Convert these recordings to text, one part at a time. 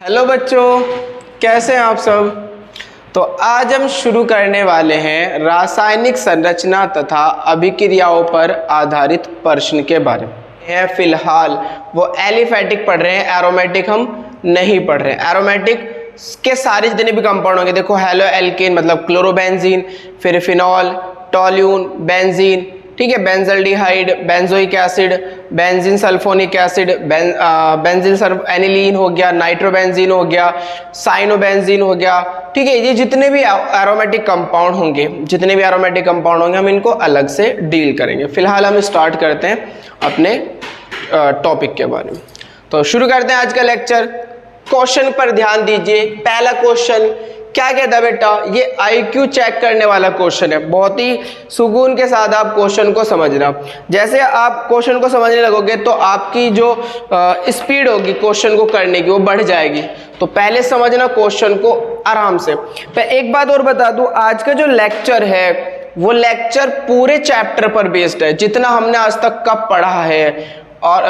Hello बच्चों, कैसे हैं आप सब। तो आज हम शुरू करने वाले हैं रासायनिक संरचना तथा अभिक्रियाओं पर आधारित प्रश्न के बारे में। फिलहाल वो एलिफेटिक पढ़ रहे हैं, एरोमेटिक हम नहीं पढ़ रहे हैं। एरोमेटिक के सारे जितने भी कंपाउंड होंगे, देखो हेलो एल्केन मतलब क्लोरोबेंजीन, फिर फिनॉल, टोल्यून, बेंजीन, ठीक है, benzaldehyde, benzoic acid, benzene sulphonic acid, benzene aniline हो गया, नाइट्रोबेंजीन हो गया, साइनोबेंजीन हो गया, ठीक है। ये जितने भी एरोमेटिक कंपाउंड होंगे, हम इनको अलग से डील करेंगे। फिलहाल हम स्टार्ट करते हैं अपने टॉपिक के बारे में। तो शुरू करते हैं आज का लेक्चर। क्वेश्चन पर ध्यान दीजिए। पहला क्वेश्चन क्या कहता है बेटा, ये आईक्यू चेक करने वाला क्वेश्चन है। बहुत ही सुकून के साथ आप क्वेश्चन को समझना। जैसे आप क्वेश्चन को समझने लगोगे तो आपकी जो स्पीड होगी क्वेश्चन को करने की वो बढ़ जाएगी। तो पहले समझना क्वेश्चन को आराम से। मैं एक बात और बता दूं, आज का जो लेक्चर है वो लेक्चर पूरे चैप्टर पर बेस्ड है। जितना हमने आज तक कब पढ़ा है और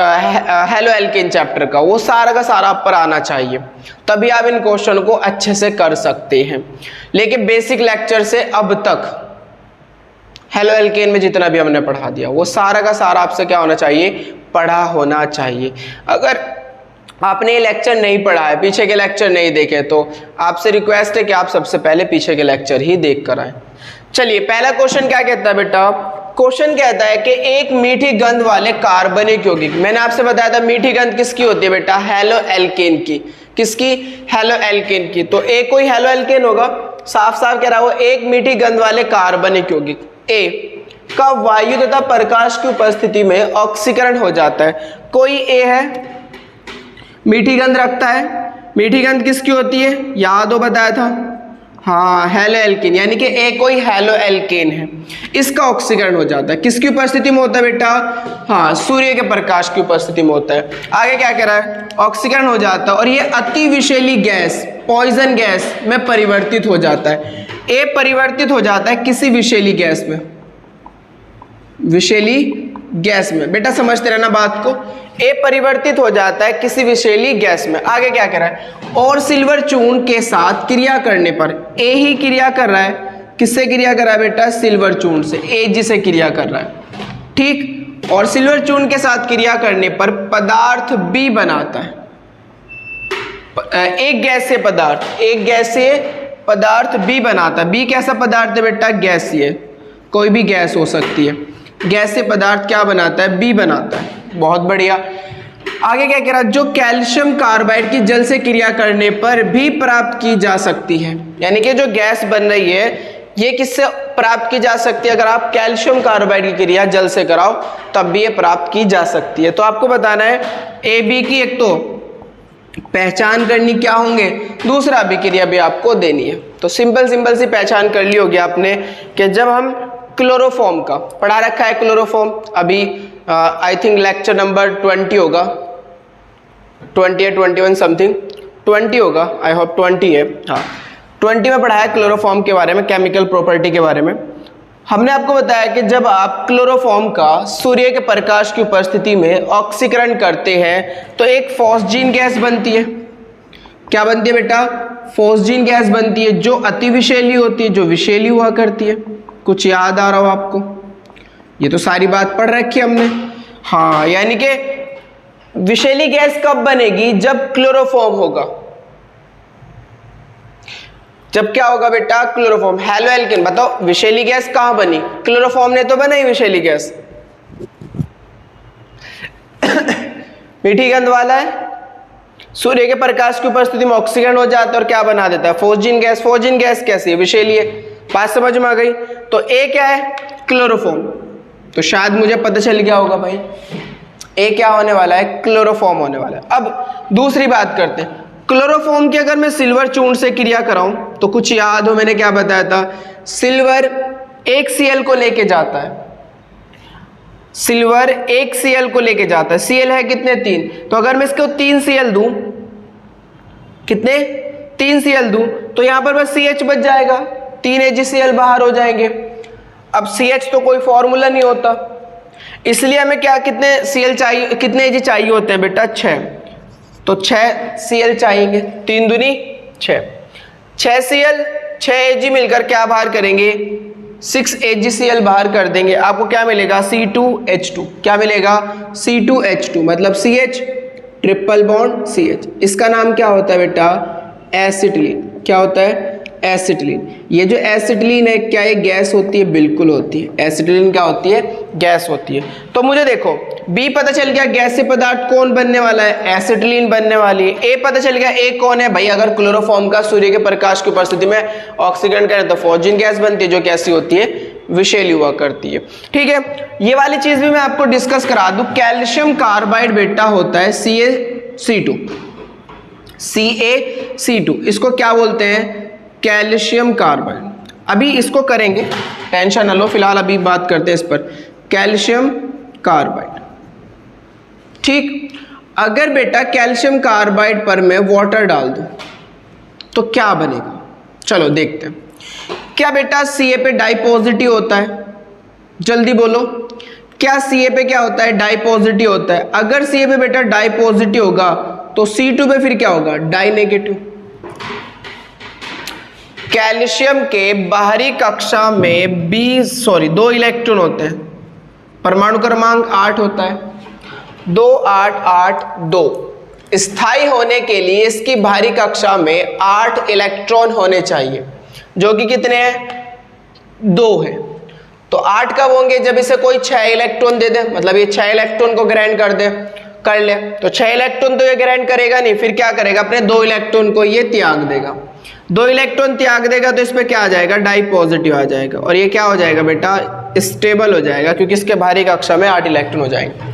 हेलो एल्केन चैप्टर का, वो सारा का सारा आप पर आना चाहिए, तभी आप इन क्वेश्चन को अच्छे से कर सकते हैं। लेकिन बेसिक लेक्चर से अब तक हेलो एल्केन में जितना भी हमने पढ़ा दिया वो सारा का सारा आपसे क्या होना चाहिए, पढ़ा होना चाहिए। अगर आपने ये लेक्चर नहीं पढ़ा है, पीछे के लेक्चर नहीं देखे, तो आपसे रिक्वेस्ट है कि आप सबसे पहले पीछे के लेक्चर ही देख कर आए। चलिए, पहला क्वेश्चन क्या कहता है बेटा। क्वेश्चन कहता है कि एक मीठी गंध वाले कार्बनिक यौगिक, मैंने आपसे बताया था मीठी गंध किसकी होती है बेटा, हेलो एल्केन की। किसकी, हेलो एल्केन की। तो एक कोई हेलो एल्केन होगा, साफ साफ कह रहा है वो एक मीठी गंध वाले कार्बनिक यौगिक ए का वायु तथा प्रकाश की उपस्थिति में ऑक्सीकरण हो जाता है। कोई ए है, मीठी गंध रखता है। मीठी गंध किसकी होती है, याद हो बताया था, हाँ हेलो एल्केन, यानी कि एक कोई हेलो एल्केन है, इसका ऑक्सीकरण हो जाता है। किसकी उपस्थिति में होता है बेटा, हाँ सूर्य के प्रकाश की उपस्थिति में होता है। आगे क्या कह रहा है, ऑक्सीकरण हो जाता है और ये अति विषैली गैस, पॉइजन गैस में परिवर्तित हो जाता है। ए परिवर्तित हो जाता है किसी विषैली गैस में, विषैली गैस में, बेटा समझते रहना बात को। ए परिवर्तित हो जाता है किसी विषैली गैस में। आगे क्या कर रहा है, और सिल्वर चूर्ण के साथ क्रिया करने पर, ए ही क्रिया कर रहा है, किससे क्रिया कर रहा है बेटा, सिल्वर चूर्ण से, ए जिसे क्रिया कर रहा है, ठीक। और सिल्वर चूर्ण के साथ क्रिया करने पर पदार्थ बी बनाता है। एक गैस से पदार्थ, एक गैस से पदार्थ बी बनाता है। बी कैसा पदार्थ है बेटा, गैसीय, कोई भी गैस हो सकती है। गैस से पदार्थ क्या बनाता है, बी बनाता है। बहुत बढ़िया। आगे क्या कह रहा है, जो कैल्शियम कार्बाइड की जल से क्रिया करने पर भी प्राप्त की जा सकती है। यानी कि जो गैस बन रही है ये किससे प्राप्त की जा सकती है, अगर आप कैल्शियम कार्बाइड की क्रिया जल से कराओ तब भी ये प्राप्त की जा सकती है। तो आपको बताना है ए बी की एक तो पहचान करनी क्या होंगे, दूसरा अभिक्रिया भी आपको देनी है। तो सिंपल सी पहचान कर ली होगी आपने कि जब हम क्लोरोफॉर्म का पढ़ा रखा है, क्लोरोफॉर्म अभी आई थिंक लेक्चर नंबर 20 होगा, 20 या 21 समथिंग, 20 होगा, आई होप 20 है, हाँ 20 में पढ़ा है क्लोरोफॉर्म के बारे में, केमिकल प्रॉपर्टी के बारे में। हमने आपको बताया कि जब आप क्लोरोफॉर्म का सूर्य के प्रकाश की उपस्थिति में ऑक्सीकरण करते हैं तो एक फॉस्जीन गैस बनती है। क्या बनती है बेटा, फॉस्जीन गैस बनती है, जो अति विषैली होती है, जो विषैली हुआ करती है। कुछ याद आ रहा हो आपको, ये तो सारी बात पढ़ रखी है हमने, हाँ। यानी कि विषैली गैस कब बनेगी, जब क्लोरोफॉर्म होगा। जब क्या होगा बेटा, क्लोरोफॉर्म। हेलो एल्केन, बताओ विषैली गैस कहां बनी, क्लोरोफॉर्म ने तो बनाई विषैली गैस। मीठी गंध वाला है, सूर्य के प्रकाश की उपस्थिति में ऑक्सीकरण हो जाता है और क्या बना देता है, फॉस्जीन गैस। फॉस्जीन गैस कैसी है, विषैली है। बात समझ में आ गई। तो ए क्या है, क्लोरोफॉर्म। तो शायद मुझे पता चल गया होगा भाई, ए क्या होने वाला है, क्लोरोफॉर्म होने वाला है। अब दूसरी बात करते हैं, क्लोरोफॉर्म की अगर मैं सिल्वर चूर्ण से क्रिया कराऊं तो कुछ याद हो मैंने क्या बताया था, सिल्वर एक Cl को लेके जाता है, सिल्वर एक Cl को लेके जाता है। Cl है कितने, 3। तो अगर मैं इसको 3 Cl दूं, कितने, 3 Cl दूं, तो यहां पर बस CH बच जाएगा, 3 AgCl बाहर हो जाएंगे। अब CH तो कोई फॉर्मूला नहीं होता, इसलिए हमें क्या, कितने Cl चाहिए, कितने Ag चाहिए होते हैं बेटा, 6। तो 6 Cl चाहिए, 3 दूनी 6, 6 Cl 6 Ag मिलकर क्या बाहर करेंगे, 6 AgCl बाहर कर देंगे, आपको क्या मिलेगा C2H2, क्या मिलेगा C2H2 मतलब CH ट्रिपल बॉन्ड CH। इसका नाम क्या होता है बेटा, एसिटिलीन। क्या होता है, एसिटिलीन। ये जो एसिटिलीन है क्या ये गैस होती है, बिल्कुल होती है। एसिटिलीन क्या होती है, गैस होती है। तो मुझे देखो बी पता चल गया गैसीय पदार्थ कौन बनने वाला है, एसिटिलीन बनने वाली है। ए पता चल गया, ए कौन है भाई, अगर क्लोरोफॉर्म का सूर्य के प्रकाश की उपस्थिति में ऑक्सीकरण करें तो फॉस्जिन गैस बनती है, जो कैसी होती है, विषैली हुआ करती है। ठीक है, ये वाली चीज भी मैं आपको डिस्कस करा दूं। कैल्शियम कार्बाइड बेटा होता है CaC2, CaC2, इसको क्या बोलते हैं, कैल्शियम कार्बाइड। अभी इसको करेंगे, टेंशन न लो, फिलहाल अभी बात करते हैं इस पर, कैल्शियम कार्बाइड। ठीक, अगर बेटा कैल्शियम कार्बाइड पर मैं वाटर डाल दूं तो क्या बनेगा, चलो देखते हैं। क्या बेटा Ca पे डाई पॉजिटिव होता है, जल्दी बोलो, क्या Ca पे क्या होता है, डाई पॉजिटिव होता है। अगर Ca पे बेटा डाई पॉजिटिव होगा तो C2 पे फिर क्या होगा, डाई नेगेटिव। कैल्शियम के बाहरी कक्षा में 2 इलेक्ट्रॉन होते हैं, परमाणु क्रमांक 8 होता है, 2 8 8 2। स्थायी होने के लिए इसकी बाहरी कक्षा में 8 इलेक्ट्रॉन होने चाहिए, जो कि कितने हैं, 2 है। तो 8 कब होंगे, जब इसे कोई 6 इलेक्ट्रॉन दे दे, मतलब ये 6 इलेक्ट्रॉन को ग्रहण कर ले। तो 6 इलेक्ट्रॉन तो ये ग्रहण करेगा नहीं, फिर क्या करेगा, अपने 2 इलेक्ट्रॉन को ये त्याग देगा। 2 इलेक्ट्रॉन त्याग देगा तो इसमें क्या आ जाएगा, डाई पॉजिटिव आ जाएगा, और ये क्या हो जाएगा बेटा, स्टेबल हो जाएगा, क्योंकि इसके बाहरी कक्षा में 8 इलेक्ट्रॉन हो जाएंगे।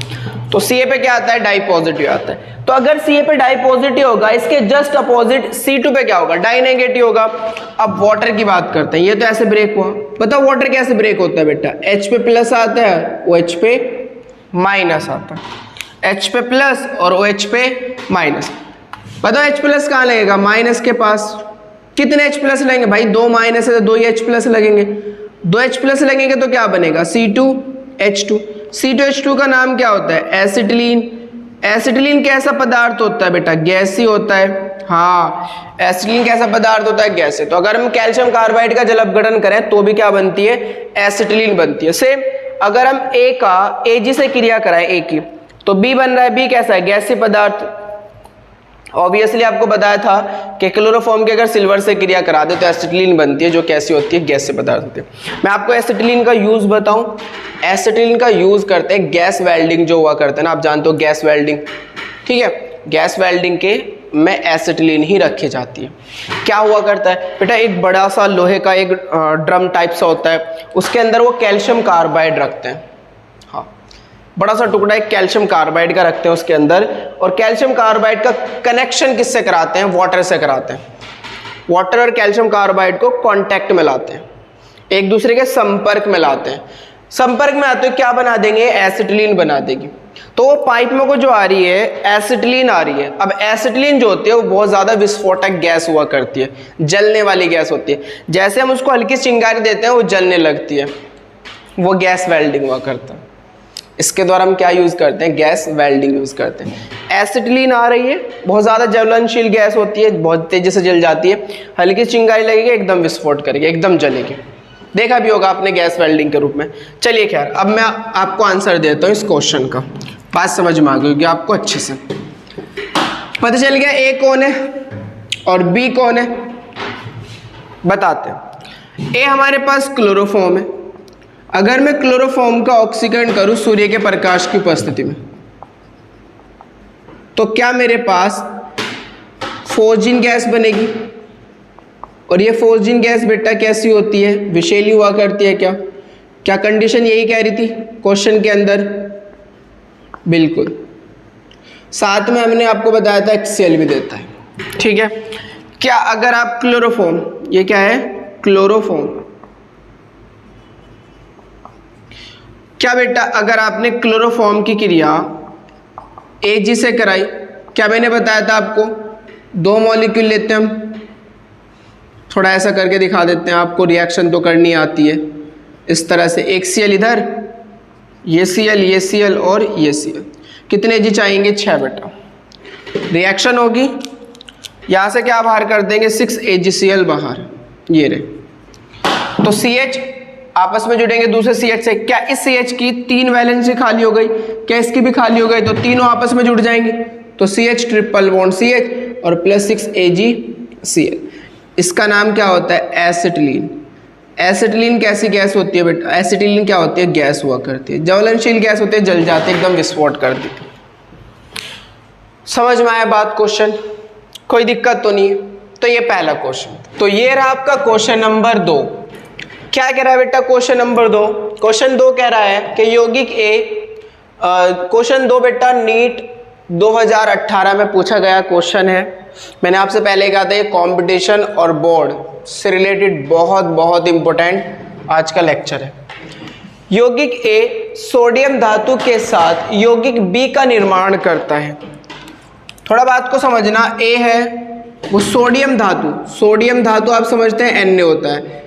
तो Ca पे क्या आता है, डाई पॉजिटिव आता है। तो अगर Ca पे डाई पॉजिटिव होगा, इसके जस्ट अपोजिट C2 पे क्या होगा, डाई नेगेटिव होगा। अब वाटर की बात करते हैं, ये तो ऐसे ब्रेक हुआ, बताओ वाटर कैसे ब्रेक होता है बेटा, H पे प्लस आता है, OH पे माइनस आता है, H पे प्लस और OH पे माइनस। बताओ H प्लस कहाँ लगेगा, माइनस के पास। कितने H प्लस लगेंगे भाई, 2 माइनस है तो 2 ही H प्लस लगेंगे, 2 H प्लस लगेंगे तो क्या बनेगा, C2H2। C2H2 का नाम क्या होता है, एसिटिलीन। एसिटिलीन कैसा पदार्थ होता है बेटा, गैसी होता है। हाँ, एसिटिलीन कैसा पदार्थ होता है, गैसी। तो अगर हम कैल्शियम कार्बाइड का जल अपघटन करें तो भी क्या बनती है, एसिटिलीन बनती है। सेम अगर हम A का Ag से क्रिया कराएं, A की, तो B बन रहा है, B कैसा है, गैसी पदार्थ। ऑब्वियसली आपको बताया था कि क्लोरोफॉर्म के अगर सिल्वर से क्रिया करा दे तो एसिटिलीन बनती है, जो कैसी होती है, गैसीय पदार्थ होती है। मैं आपको एसिटिलीन का यूज बताऊं, एसिटिलीन का यूज करते हैं गैस वेल्डिंग जो हुआ करते हैं ना, आप जानते हो गैस वेल्डिंग। ठीक है, गैस वेल्डिंग के में एसिटिलीन ही रखी जाती है। क्या हुआ करता है बेटा, एक बड़ा सा लोहे का एक ड्रम टाइप सा होता है, उसके अंदर वो कैल्शियम कार्बाइड रखते हैं। हाँ, बड़ा सा टुकड़ा एक कैल्शियम कार्बाइड का रखते हैं उसके अंदर, और कैल्शियम कार्बाइड का कनेक्शन किससे कराते हैं, वाटर से कराते हैं। वाटर और कैल्शियम कार्बाइड को कांटेक्ट में लाते हैं, एक दूसरे के संपर्क में लाते हैं। संपर्क में आते हुए क्या बना देंगे, एसिटिलीन बना देगी। तो वो पाइप में को जो आ रही है एसिटिलीन आ रही है। अब एसिटिलीन जो होती है वो बहुत ज्यादा विस्फोटक गैस हुआ करती है, जलने वाली गैस होती है। जैसे हम उसको हल्की चिंगारी देते हैं वो जलने लगती है, वो गैस वेल्डिंग हुआ करता है। इसके द्वारा हम क्या यूज करते हैं, गैस वेल्डिंग यूज करते हैं। एसिटिलीन आ रही है, बहुत ज्यादा ज्वलनशील गैस होती है, बहुत तेजी से जल जाती है, हल्की चिंगारी लगेगी एकदम विस्फोट करेगी, एकदम जलेगी। देखा भी होगा आपने गैस वेल्डिंग के रूप में। चलिए खैर, अब मैं आपको आंसर देता हूँ इस क्वेश्चन का, बात समझ में आ गई होगी आपको अच्छे से। पता चल गया ए कौन है और बी कौन है, बताते हैं। ए हमारे पास क्लोरोफॉर्म है। अगर मैं क्लोरोफॉर्म का ऑक्सीकरण करूं सूर्य के प्रकाश की उपस्थिति में, तो क्या मेरे पास फॉस्जिन गैस बनेगी, और ये फॉस्जिन गैस बेटा कैसी होती है, विषैली हुआ करती है। क्या क्या कंडीशन यही कह रही थी क्वेश्चन के अंदर, बिल्कुल। साथ में हमने आपको बताया था HCl भी देता है, ठीक है। क्या अगर आप क्लोरोफॉर्म, ये क्या है, क्लोरोफॉर्म, क्या बेटा अगर आपने क्लोरोफॉर्म की क्रिया Ag से कराई, क्या मैंने बताया था आपको, 2 मॉलिक्यूल लेते हैं हम, थोड़ा ऐसा करके दिखा देते हैं आपको, रिएक्शन तो करनी आती है इस तरह से। एक Cl इधर, ये Cl, ये Cl और ये Cl। कितने Ag चाहिएंगे, 6 बेटा। रिएक्शन होगी, यहाँ से क्या बाहर कर देंगे 6AgCl बाहर, ये रहे। तो CH आपस में जुड़ेंगे दूसरे CH से। क्या इस CH की 3 वैलेंसी खाली हो गई? क्या इसकी भी खाली हो गई? तो तीनों आपस में जुड़ जाएंगे, तो CH ट्रिपल बॉन्ड CH और प्लस 6AgCl। इसका नाम क्या होता है? एसिटिलीन। एसिटिलीन कैसी गैस होती है बेटा? एसिटिलीन क्या होती है? गैस हुआ करती है, ज्वलनशील गैस होती है, जल जाती है, एकदम विस्फोट कर देती है। समझ में आया बात? क्वेश्चन कोई दिक्कत तो नहीं है? तो ये पहला क्वेश्चन। तो ये रहा आपका क्वेश्चन नंबर 2। क्या कह रहा है बेटा क्वेश्चन नंबर 2? क्वेश्चन 2 कह रहा है कि यौगिक ए, क्वेश्चन 2 बेटा नीट 2018 में पूछा गया क्वेश्चन है। मैंने आपसे पहले कहा था ये कंपटीशन और बोर्ड से रिलेटेड बहुत बहुत इंपॉर्टेंट आज का लेक्चर है। यौगिक ए सोडियम धातु के साथ यौगिक बी का निर्माण करता है। थोड़ा बात को समझना, ए है वो सोडियम धातु, सोडियम धातु आप समझते हैं Na होता है,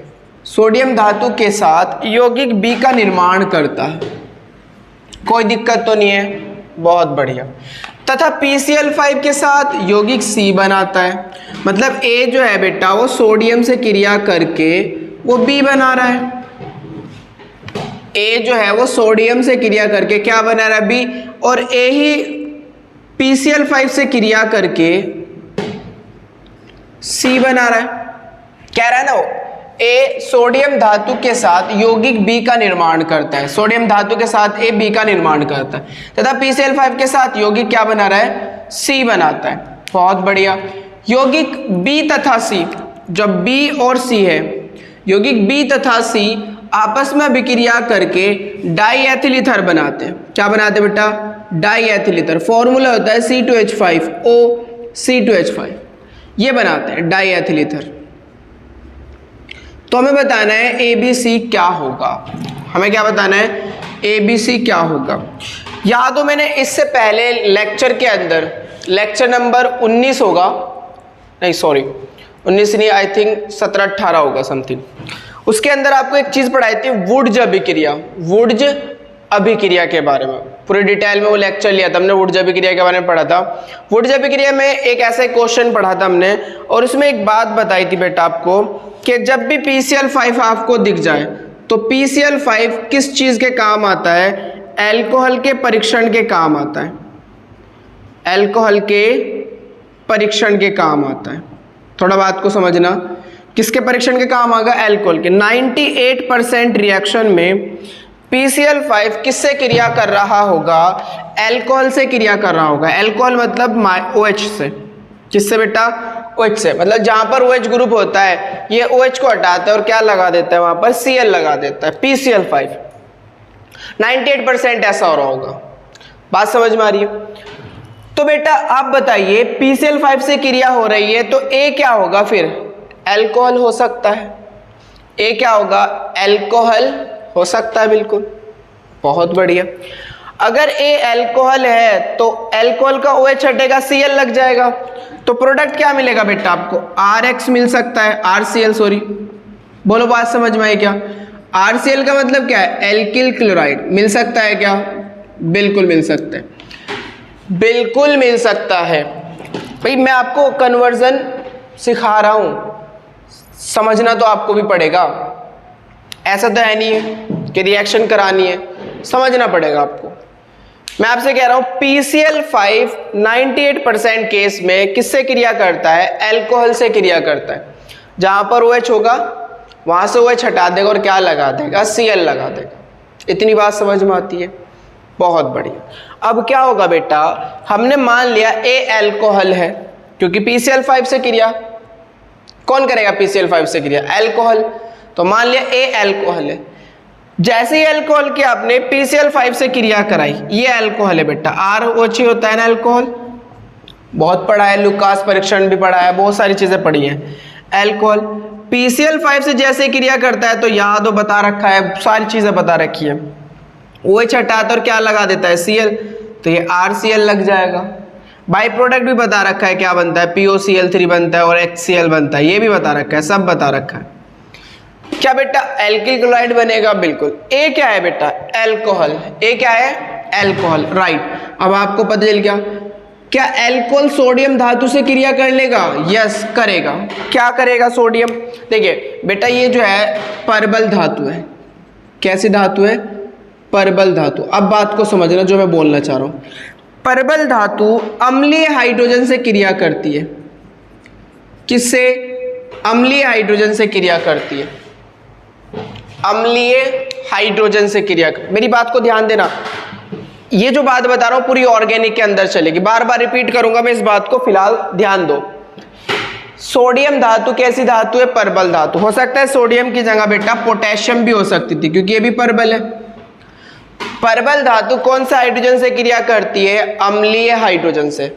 सोडियम धातु के साथ यौगिक बी का निर्माण करता है। कोई दिक्कत तो नहीं है? बहुत बढ़िया। तथा PCl5 के साथ यौगिक C बनाता है। मतलब A जो है बेटा वो सोडियम से क्रिया करके वो B बना रहा है। A जो है वो सोडियम से क्रिया करके क्या बना रहा है? B। और A ही PCl5 से क्रिया करके C बना रहा है। कह रहा है ना वो A सोडियम धातु के साथ यौगिक B का निर्माण करता है, सोडियम धातु के साथ A B का निर्माण करता है, तथा PCl5 के साथ यौगिक क्या बना रहा है? C बनाता है। बहुत बढ़िया। यौगिक B तथा C, जब B और C है, यौगिक B तथा C आपस में अभिक्रिया करके डाईएथिल बनाते हैं। क्या बनाते हैं बेटा? Diethyl ether. फॉर्मूला होता है C2H5O C2H5, ये बनाते हैं डाईएथिल ईथर। तो हमें बताना है ABC क्या होगा। हमें क्या बताना है? ABC क्या होगा। याद हो मैंने इससे पहले लेक्चर के अंदर, लेक्चर नंबर 19 होगा, नहीं सॉरी 19 नहीं, आई थिंक 17-18 होगा समथिंग, उसके अंदर आपको एक चीज़ पढ़ाई थी वुड्ज अभिक्रिया, वुड्ज अभिक्रिया के बारे में। पूरे डिटेल में वो लेक्चर लिया था हमने, वुड्ज अभिक्रिया के बारे में पढ़ा था। वुड्ज अभिक्रिया में एक ऐसा क्वेश्चन पढ़ा था हमने, और उसमें एक बात बताई थी बेटा आपको कि जब भी PCl5 आपको दिख जाए तो PCl5 किस चीज़ के काम आता है? एल्कोहल के परीक्षण के काम आता है, एल्कोहल के परीक्षण के काम आता है। थोड़ा बात को समझना, किसके परीक्षण के काम आएगा? एल्कोहल के। 98% रिएक्शन में PCl5 किससे क्रिया कर रहा होगा? एल्कोहल से क्रिया कर रहा होगा। एल्कोहल मतलब OH से। किससे बेटा? OH से। मतलब जहां पर OH ग्रुप होता है ये OH को हटाता है और क्या लगा देता है? वहां पर Cl लगा देता है, PCl5। 98% ऐसा हो रहा होगा। बात समझ में आ रही है? तो बेटा आप बताइए PCl5 से क्रिया हो रही है तो A क्या होगा फिर? एल्कोहल हो सकता है। A क्या होगा? एल्कोहल हो सकता है, बिल्कुल। बहुत बढ़िया। अगर A एल्कोहल है तो एल्कोहल का OH हटेगा, Cl लग जाएगा, तो प्रोडक्ट क्या मिलेगा बेटा आपको? RX मिल सकता है, RCl सॉरी। बोलो बात समझ में आई क्या? RCl का मतलब क्या है? Alkyl chloride. मिल सकता है क्या? बिल्कुल मिल सकता है, बिल्कुल मिल सकता है। भाई मैं आपको कन्वर्जन सिखा रहा हूं, समझना तो आपको भी पड़ेगा। ऐसा तो है नहीं है कि रिएक्शन करानी है, समझना पड़ेगा आपको। मैं आपसे कह रहा हूं PCl5 98% केस में किससे क्रिया करता है? एल्कोहल से क्रिया करता है। जहां पर OH होगा वहां से OH हटा देगा और क्या लगा देगा? Cl लगा देगा। इतनी बात समझ में आती है? बहुत बढ़िया। अब क्या होगा बेटा? हमने मान लिया A एल्कोहल है, क्योंकि PCl5 से क्रिया कौन करेगा? PCl5 से क्रिया एल्कोहल। तो मान लिया A एल्कोहल है। जैसे ही एल्कोहल की आपने PCl5 से क्रिया कराई, ये एल्कोहल है बेटा, ROH होता है ना एल्कोहल, बहुत पढ़ा है, लुकास परीक्षण भी पढ़ा है, बहुत सारी चीजें पढ़ी हैं। एल्कोहल PCl5 से जैसे क्रिया करता है तो याद हो बता रखा है, सारी चीजें बता रखी है। OH हटाता और क्या लगा देता है? Cl, तो ये RCl लग जाएगा। बाई प्रोडक्ट भी बता रखा है क्या बनता है? POCl3 बनता है और HCl बनता है, ये भी बता रखा है, सब बता रखा है। क्या बेटा? एल्किल क्लोराइड बनेगा, बिल्कुल। A क्या है बेटा? एल्कोहल। A क्या है? Alcohol, right. अब आपको पता चल गया क्या अल्कोहल सोडियम धातु से क्रिया कर लेगा? यस करेगा। क्या करेगा सोडियम? देखिए बेटा ये जो है परबल धातु है। कैसी धातु है? परबल धातु। अब बात को समझना जो मैं बोलना चाह रहा हूं। परबल धातु अम्लीय हाइड्रोजन से क्रिया करती है। किससे? अम्लीय हाइड्रोजन से क्रिया करती है। अम्लीय हाइड्रोजन से क्रिया कर, मेरी बात को ध्यान देना, ये जो बात बता रहा हूं पूरी ऑर्गेनिक के अंदर चलेगी, बार बार रिपीट करूंगा मैं इस बात को, फिलहाल ध्यान दो। सोडियम धातु कैसी धातु है? परबल धातु। हो सकता है सोडियम की जगह बेटा पोटेशियम भी हो सकती थी क्योंकि ये भी परबल है। परबल धातु कौन सा हाइड्रोजन से क्रिया करती है? अम्लीय हाइड्रोजन से।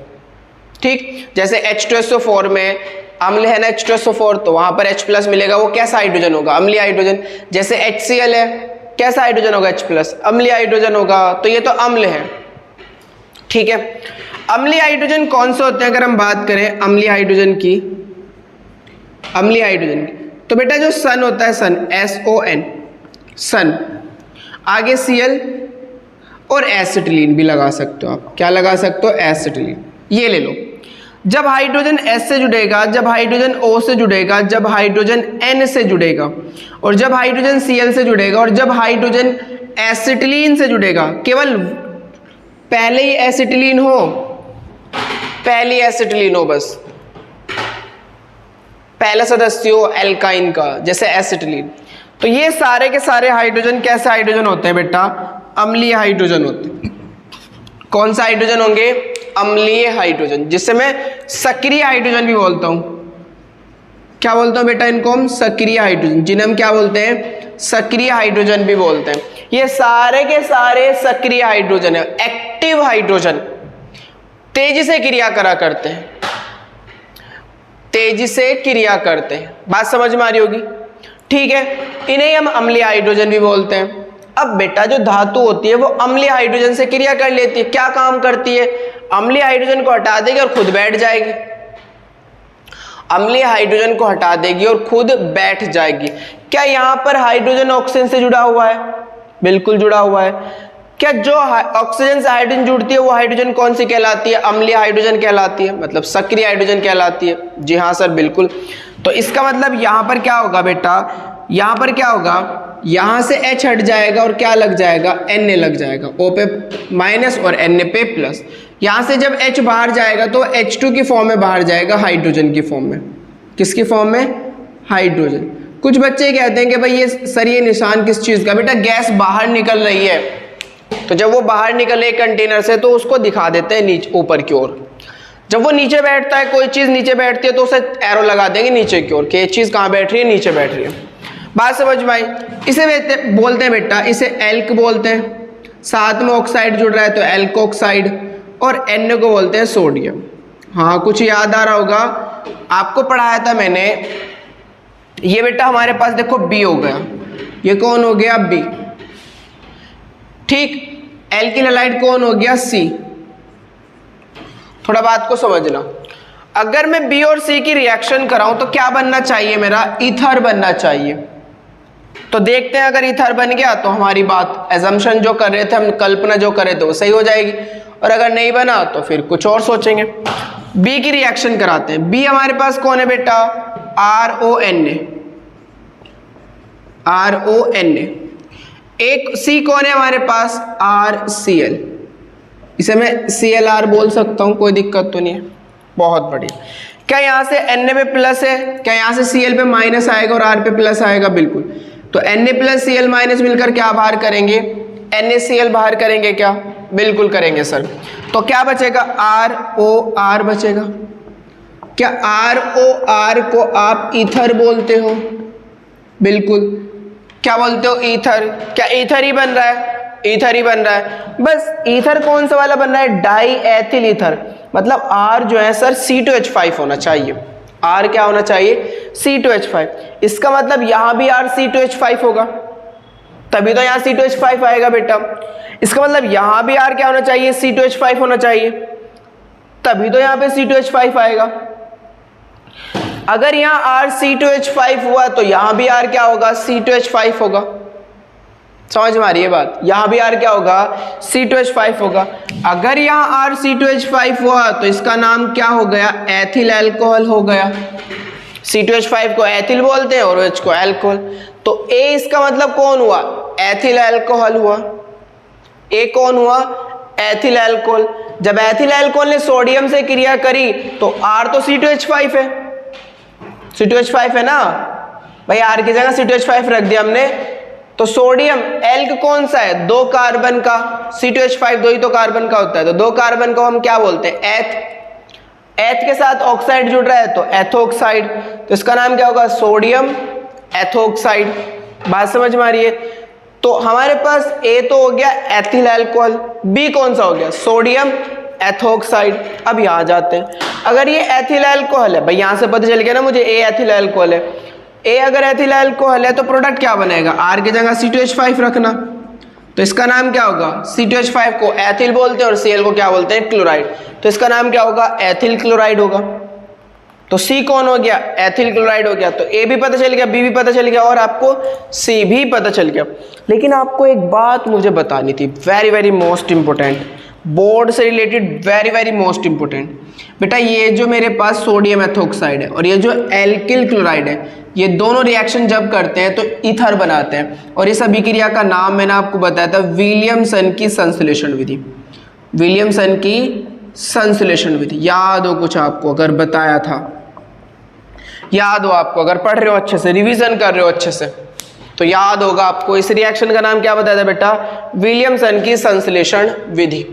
ठीक, जैसे H2SO4 में अम्ल है ना H2SO4, तो वहां पर H+ मिलेगा, वो कैसा हाइड्रोजन होगा? अम्लीय हाइड्रोजन। जैसे HCl है, कैसा हाइड्रोजन होगा? H+, अम्लीय हाइड्रोजन होगा, तो ये तो अम्ल है। ठीक है, अम्लीय हाइड्रोजन कौन से होते हैं? अगर हम बात करें अम्लीय हाइड्रोजन की, अम्लीय हाइड्रोजन की, तो बेटा जो सन होता है, सन SON, सन, आगे Cl और एसिटिलीन भी लगा सकते हो आप। क्या लगा सकते हो? एसिटिलीन। ये ले लो। जब हाइड्रोजन S से जुड़ेगा, जब हाइड्रोजन O से जुड़ेगा, जब हाइड्रोजन N से जुड़ेगा, और जब हाइड्रोजन Cl से जुड़ेगा, और जब हाइड्रोजन एसिटिलीन से जुड़ेगा, केवल पहले ही एसिटिलीन हो, पहली एसिटिलीन हो, बस पहला सदस्य हो एल्काइन का, जैसे एसिटिलीन, तो ये सारे के सारे हाइड्रोजन कैसे हाइड्रोजन होते हैं बेटा? अम्लीय हाइड्रोजन होते हैं। कौन सा हाइड्रोजन होंगे? अम्लीय हाइड्रोजन, जिससे मैं सक्रिय हाइड्रोजन भी बोलता हूं। क्या बोलता हूं बेटा इनको? हम सक्रिय हाइड्रोजन, जिन्हें हम क्या बोलते हैं? सक्रिय हाइड्रोजन भी बोलते हैं। ये सारे के सारे सक्रिय हाइड्रोजन है, एक्टिव हाइड्रोजन, तेजी से क्रिया करा करते हैं, तेजी से क्रिया करते हैं। बात समझ में आ रही होगी? ठीक है, इन्हें हम अम्लीय हाइड्रोजन भी बोलते हैं। अब बेटा जो धातु होती है वो अम्लीय हाइड्रोजन से क्रिया कर लेती है। क्या काम करती है? अम्लीय हाइड्रोजन को हटा देगी और खुद बैठ जाएगी। अम्लीय हाइड्रोजन को हटा देगी और खुद बैठ जाएगी। क्या यहां पर हाइड्रोजन ऑक्सीजन से जुड़ा हुआ है? बिल्कुल जुड़ा हुआ है। क्या जो ऑक्सीजन से हाइड्रोजन जुड़ती है वो हाइड्रोजन कौन सी कहलाती है? अम्लीय हाइड्रोजन कहलाती है, मतलब सक्रिय हाइड्रोजन कहलाती है। जी हाँ सर, बिल्कुल। तो इसका मतलब यहां पर क्या होगा बेटा? यहां पर क्या होगा? यहां से H हट जाएगा और क्या लग जाएगा? Na लग जाएगा। O पे माइनस और Na पे प्लस। यहां से जब H बाहर जाएगा तो H2 की फॉर्म में बाहर जाएगा, हाइड्रोजन की फॉर्म में। किसकी फॉर्म में? हाइड्रोजन। कुछ बच्चे कहते हैं कि भाई ये सर ये निशान किस चीज का? बेटा गैस बाहर निकल रही है, तो जब वो बाहर निकले कंटेनर से तो उसको दिखा देते हैं नीचे ऊपर की ओर। जब वो नीचे बैठता है, कोई चीज नीचे बैठती है तो उसे एरो लगा देंगे नीचे की ओर कि ये चीज कहाँ बैठ रही है? नीचे बैठ रही है। बात समझ में आई? इसे बोलते हैं बेटा, इसे एल्क बोलते हैं। साथ में ऑक्साइड जुड़ रहा है तो एल्कोक्साइड, और Na को बोलते हैं सोडियम। हाँ, कुछ याद आ रहा होगा, आपको पढ़ाया था मैंने। ये बेटा हमारे पास देखो B हो गया, ये कौन हो गया? B। ठीक, एल्किल हैलाइड कौन हो गया? C। थोड़ा बात को समझना, अगर मैं B और C की रिएक्शन कराऊं तो क्या बनना चाहिए मेरा? ईथर बनना चाहिए। तो देखते हैं, अगर ईथर बन गया तो हमारी बात, एजम्पशन जो कर रहे थे हम, कल्पना जो कर रहे थे वो सही हो जाएगी, और अगर नहीं बना तो फिर कुछ और सोचेंगे। B की रिएक्शन कराते हैं। B हमारे पास कौन है बेटा? RONA, RONA। एक C कौन है हमारे पास? RCl। इसे मैं CLR बोल सकता हूं, कोई दिक्कत तो नहीं है। बहुत बढ़िया। क्या यहाँ से Na पे प्लस है? क्या यहाँ से Cl पे माइनस आएगा और R पे प्लस आएगा? बिल्कुल। तो Na प्लस Cl माइनस मिलकर क्या बाहर करेंगे? NaCl बाहर करेंगे क्या? बिल्कुल करेंगे सर। तो क्या बचेगा? ROR बचेगा। क्या ROR को आप ईथर बोलते हो? बिल्कुल। क्या बोलते हो? ईथर। क्या ईथर ही बन रहा है? ईथर ही बन रहा है। बस ईथर कौन सा वाला बन रहा है? Die ethyl ether. मतलब R जो है सर C2H5 होना चाहिए। R क्या होना चाहिए? C2H5। इसका मतलब यहां भी R C2H5 होगा, तभी तो यहां C2H5 आएगा बेटा। इसका मतलब यहां भी R क्या होना चाहिए? C2H5 होना चाहिए, तभी तो यहां पे C2H5 आएगा। अगर यहां R C2H5 हुआ तो यहां भी R क्या होगा? C2H5 होगा। समझ में आ रही है बात? यहां भी R क्या होगा? C2H5 होगा। अगर यहाँ R C2H5 हुआ तो इसका नाम क्या हो गया, एथिल अल्कोहल हो गया। C2H5 को एथिल बोलते हैं और OH को अल्कोहल। तो A इसका मतलब कौन हुआ, एथिल अल्कोहल हुआ। A कौन हुआ, एथिल अल्कोहल। जब एथिल अल्कोहल ने सोडियम से क्रिया करी तो R तो C2H5 है, C2H5 है ना भाई, R की जगह C2H5 रख दिया हमने। तो सोडियम एल्क कौन सा है, 2 कार्बन का, C2H5 2 ही तो कार्बन का होता है, तो 2 कार्बन को हम क्या बोलते हैं, एथ। एथ के साथ ऑक्साइड जुड़ रहा है तो एथोक्साइड, तो इसका नाम क्या होगा, सोडियम एथोक्साइड। बात समझ में आ रही है। तो हमारे पास A तो हो गया एथिल अल्कोहल, B कौन सा हो गया, सोडियम एथोक्साइड। अब यहाँ जाते हैं, अगर ये एथिल अल्कोहल है भाई, यहाँ से पता चल गया ना मुझे A एथिल अल्कोहल है। A अगर एथिल अल्कोहल है तो प्रोडक्ट क्या बनेगा, R की जगह C2H5 रखना, तो इसका नाम क्या होगा, C2H5 को एथिल बोलते हैं और Cl को क्या बोलते हैं, क्लोराइड, तो इसका नाम क्या होगा, एथिल क्लोराइड होगा। तो C कौन हो गया, एथिल क्लोराइड हो गया। तो A भी पता चल गया, B भी पता चल गया और आपको C भी पता चल गया। लेकिन आपको एक बात मुझे बतानी थी, very very most important, board से related very very most important. बेटा ये जो मेरे पास सोडियम एथोक्साइड है और ये जो एल्किल क्लोराइड है, ये दोनों रिएक्शन जब करते हैं तो ईथर बनाते हैं, और इस अभिक्रिया का नाम मैंने आपको बताया था विलियमसन की संश्लेषण विधि। विलियमसन की संश्लेषण विधि याद हो कुछ आपको, अगर बताया था याद हो आपको, अगर पढ़ रहे हो अच्छे से, रिवीजन कर रहे हो अच्छे से तो याद होगा आपको। इस रिएक्शन का नाम क्या बताया था बेटा, विलियमसन की संश्लेषण विधि।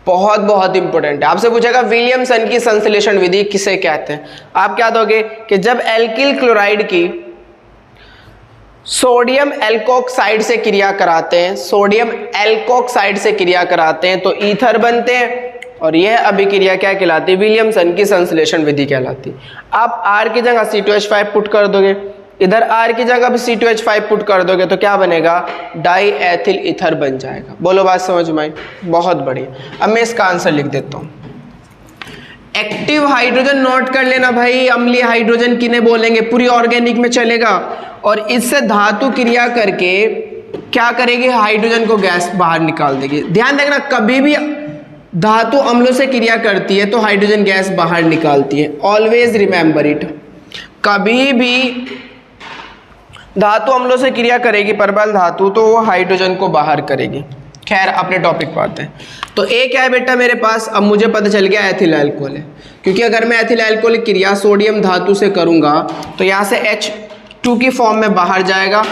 बहुत बहुत इंपॉर्टेंट है, आपसे पूछेगा विलियमसन की संश्लेषण विधि किसे कहते हैं। आप क्या दोगे कि जब एल्किल क्लोराइड की सोडियम एल्कोक्साइड से क्रिया कराते हैं, सोडियम एल्कोक्साइड से क्रिया कराते हैं तो ईथर बनते हैं, और यह अभिक्रिया क्या कहलाती है, विलियमसन की संश्लेषण विधि कहलाती है। आप R की जगह C2H5 पुट कर दोगे, इधर R की जगह भी C2H5 पुट कर दोगे तो क्या बनेगा, डाई एथिल ईथर बन जाएगा। बोलो बात समझ में आई, बहुत बढ़िया। अब मैं इसका आंसर लिख देता हूँ। एक्टिव हाइड्रोजन नोट कर लेना भाई, अम्लीय हाइड्रोजन किन्हें बोलेंगे, पूरी ऑर्गेनिक में चलेगा, और इससे धातु क्रिया करके क्या करेगी, हाइड्रोजन को गैस बाहर निकाल देगी। ध्यान रखना, कभी भी धातु अम्लों से क्रिया करती है तो हाइड्रोजन गैस बाहर निकालती है, ऑलवेज रिमेंबर इट। कभी भी धातु अम्लों से क्रिया करेगी प्रबल धातु तो वो हाइड्रोजन को बाहर करेगी। खैर अपने टॉपिक पर आते हैं। तो A क्या है बेटा मेरे पास, अब मुझे पता चल गया एथिल अल्कोहल है, क्योंकि अगर मैं एथिल अल्कोहल क्रिया सोडियम धातु से करूंगा तो यहाँ से H2 की फॉर्म में बाहर जाएगा,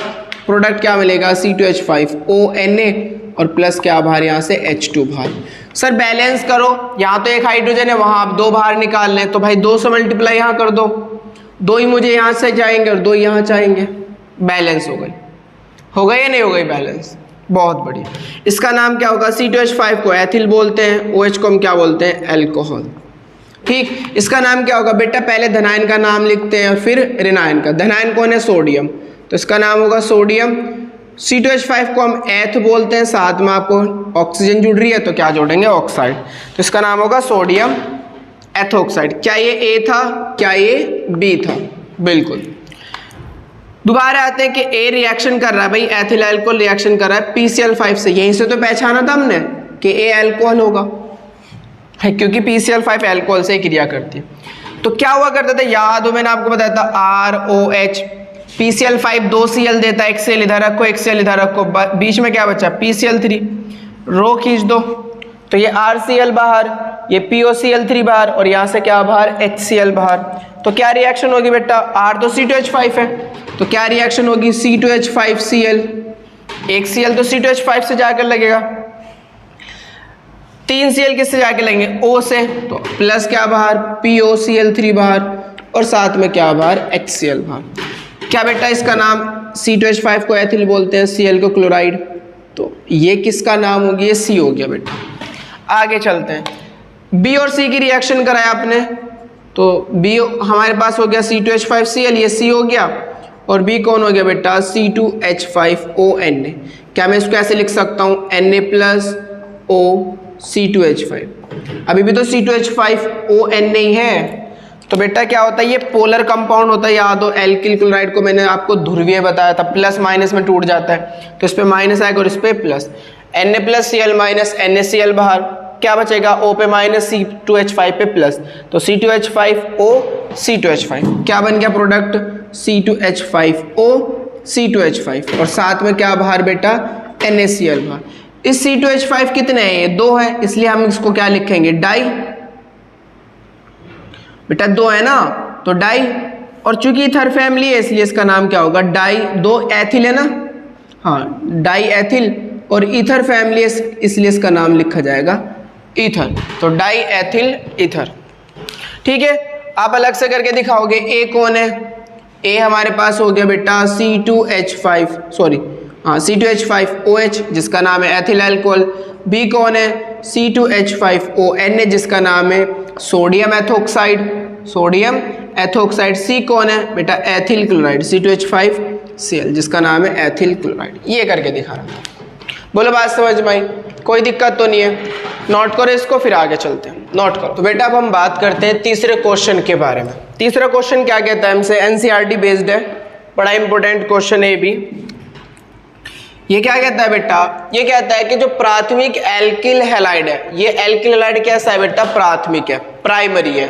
प्रोडक्ट क्या मिलेगा, C2H5ONa, और प्लस क्या बाहर, यहाँ से H2 बाहर। सर बैलेंस करो, यहाँ तो एक हाइड्रोजन है, वहाँ आप 2 बाहर निकाल लें, तो भाई 2 से मल्टीप्लाई यहाँ कर दो, 2 ही मुझे यहाँ से जाएंगे और 2 यहाँ जाएंगे, बैलेंस हो गई या नहीं हो गई बैलेंस, बहुत बढ़िया। इसका नाम क्या होगा, C2H5 को एथिल बोलते हैं, OH को हम क्या बोलते हैं, अल्कोहल। ठीक, इसका नाम क्या होगा बेटा, पहले धनायन का नाम लिखते हैं और फिर ऋणायन का। धनायन कौन है, सोडियम, तो इसका नाम होगा सोडियम। C2H5 को हम एथ बोलते हैं, साथ में आपको ऑक्सीजन जुड़ रही है तो क्या जोड़ेंगे, ऑक्साइड, तो इसका नाम होगा सोडियम एथोक्साइड। क्या ये A था, क्या ये B था, बिल्कुल। दोबारा आते हैं कि A रिएक्शन कर रहा है भाई, एथिल अल्कोहल रिएक्शन कर रहा है PCl5 से, यहीं से तो पहचाना था हमने कि A अल्कोहल होगा, है क्योंकि PCl5 अल्कोहल से क्रिया करती है। तो क्या हुआ करता था, याद हो मैंने आपको बताया था ROH, PCl5 2 Cl देता है, एक Cl इधर रखो, एक Cl इधर रखो, बीच में क्या बचा, PCl3, रो खींच दो, तो ये RCl बाहर, ये POCl3 बाहर, और यहाँ से क्या बाहर, HCl बाहर। तो क्या रिएक्शन होगी बेटा, R तो C2H5 है, तो क्या रिएक्शन होगी, C2H5Cl, एक Cl तो C2H5 से जाकर लगेगा, 3 Cl किससे जाके लगेंगे, O से, तो प्लस क्या बाहर, POCl3 बाहर, और साथ में क्या बाहर, HCl बाहर। क्या बेटा इसका नाम, C2H5 को एथिल बोलते हैं, Cl को क्लोराइड, तो ये किसका नाम होगी, ये C हो गया बेटा। आगे चलते हैं, B और C की रिएक्शन कराया आपने, तो B हमारे पास हो गया C2H5Cl, ये C हो गया, और B कौन हो गया बेटा, C2H5ONa। क्या मैं इसको ऐसे लिख सकता हूँ, Na+O C2H5, अभी भी तो C2H5ONa ही है, तो बेटा क्या होता है, ये पोलर कंपाउंड होता है, याद हो एल्किल क्लोराइड को मैंने आपको ध्रुवीय बताया था, प्लस माइनस में टूट जाता है, तो इस पे माइनस आएगा और इस पे प्लस, Na+Cl- NaCl बाहर, क्या बचेगा, O पे माइनस C2H5 पे प्लस, तो C2H5O C2H5 क्या बन गया प्रोडक्ट, C2H5O C2H5 और साथ में क्या बाहर बेटा NaCl बाहर। इस C2H5 कितने हैं, ये 2 है, इसलिए हम इसको क्या लिखेंगे, डाई, बेटा 2 है ना तो डाई, और चूंकि इथर फैमिली है इसलिए इसका नाम क्या होगा, डाई, 2 एथिल है ना, हाँ डाई एथिल, और ईथर फैमिली इसलिए इसका नाम लिखा जाएगा ईथर, तो डाई एथिल ईथर। ठीक है, आप अलग से करके दिखाओगे। ए कौन है, ए हमारे पास हो गया बेटा C2H5 सॉरी हाँ C2H5OH जिसका नाम है एथिल अल्कोहल। बी कौन है, C2H5ONA जिसका नाम है सोडियम एथोक्साइड, सोडियम एथोक्साइड। सी कौन है बेटा, एथिल क्लोराइड, C2H5Cl जिसका नाम है एथिल क्लोराइड। ये करके दिखा रहा हूँ, बोलो बात समझ में आई, कोई दिक्कत तो नहीं है। नोट करो इसको, फिर आगे चलते हैं, नोट करो। तो बेटा अब हम बात करते हैं तीसरे क्वेश्चन के बारे में। तीसरा क्वेश्चन क्या कहता है हमसे, NCERT बेस्ड है, बड़ा इंपॉर्टेंट क्वेश्चन है भी। ये क्या कहता है बेटा, ये कहता है कि जो प्राथमिक एल्किल हैलाइड है, ये एल्किल हैलाइड कैसा है बेटा, प्राथमिक है, प्राइमरी है।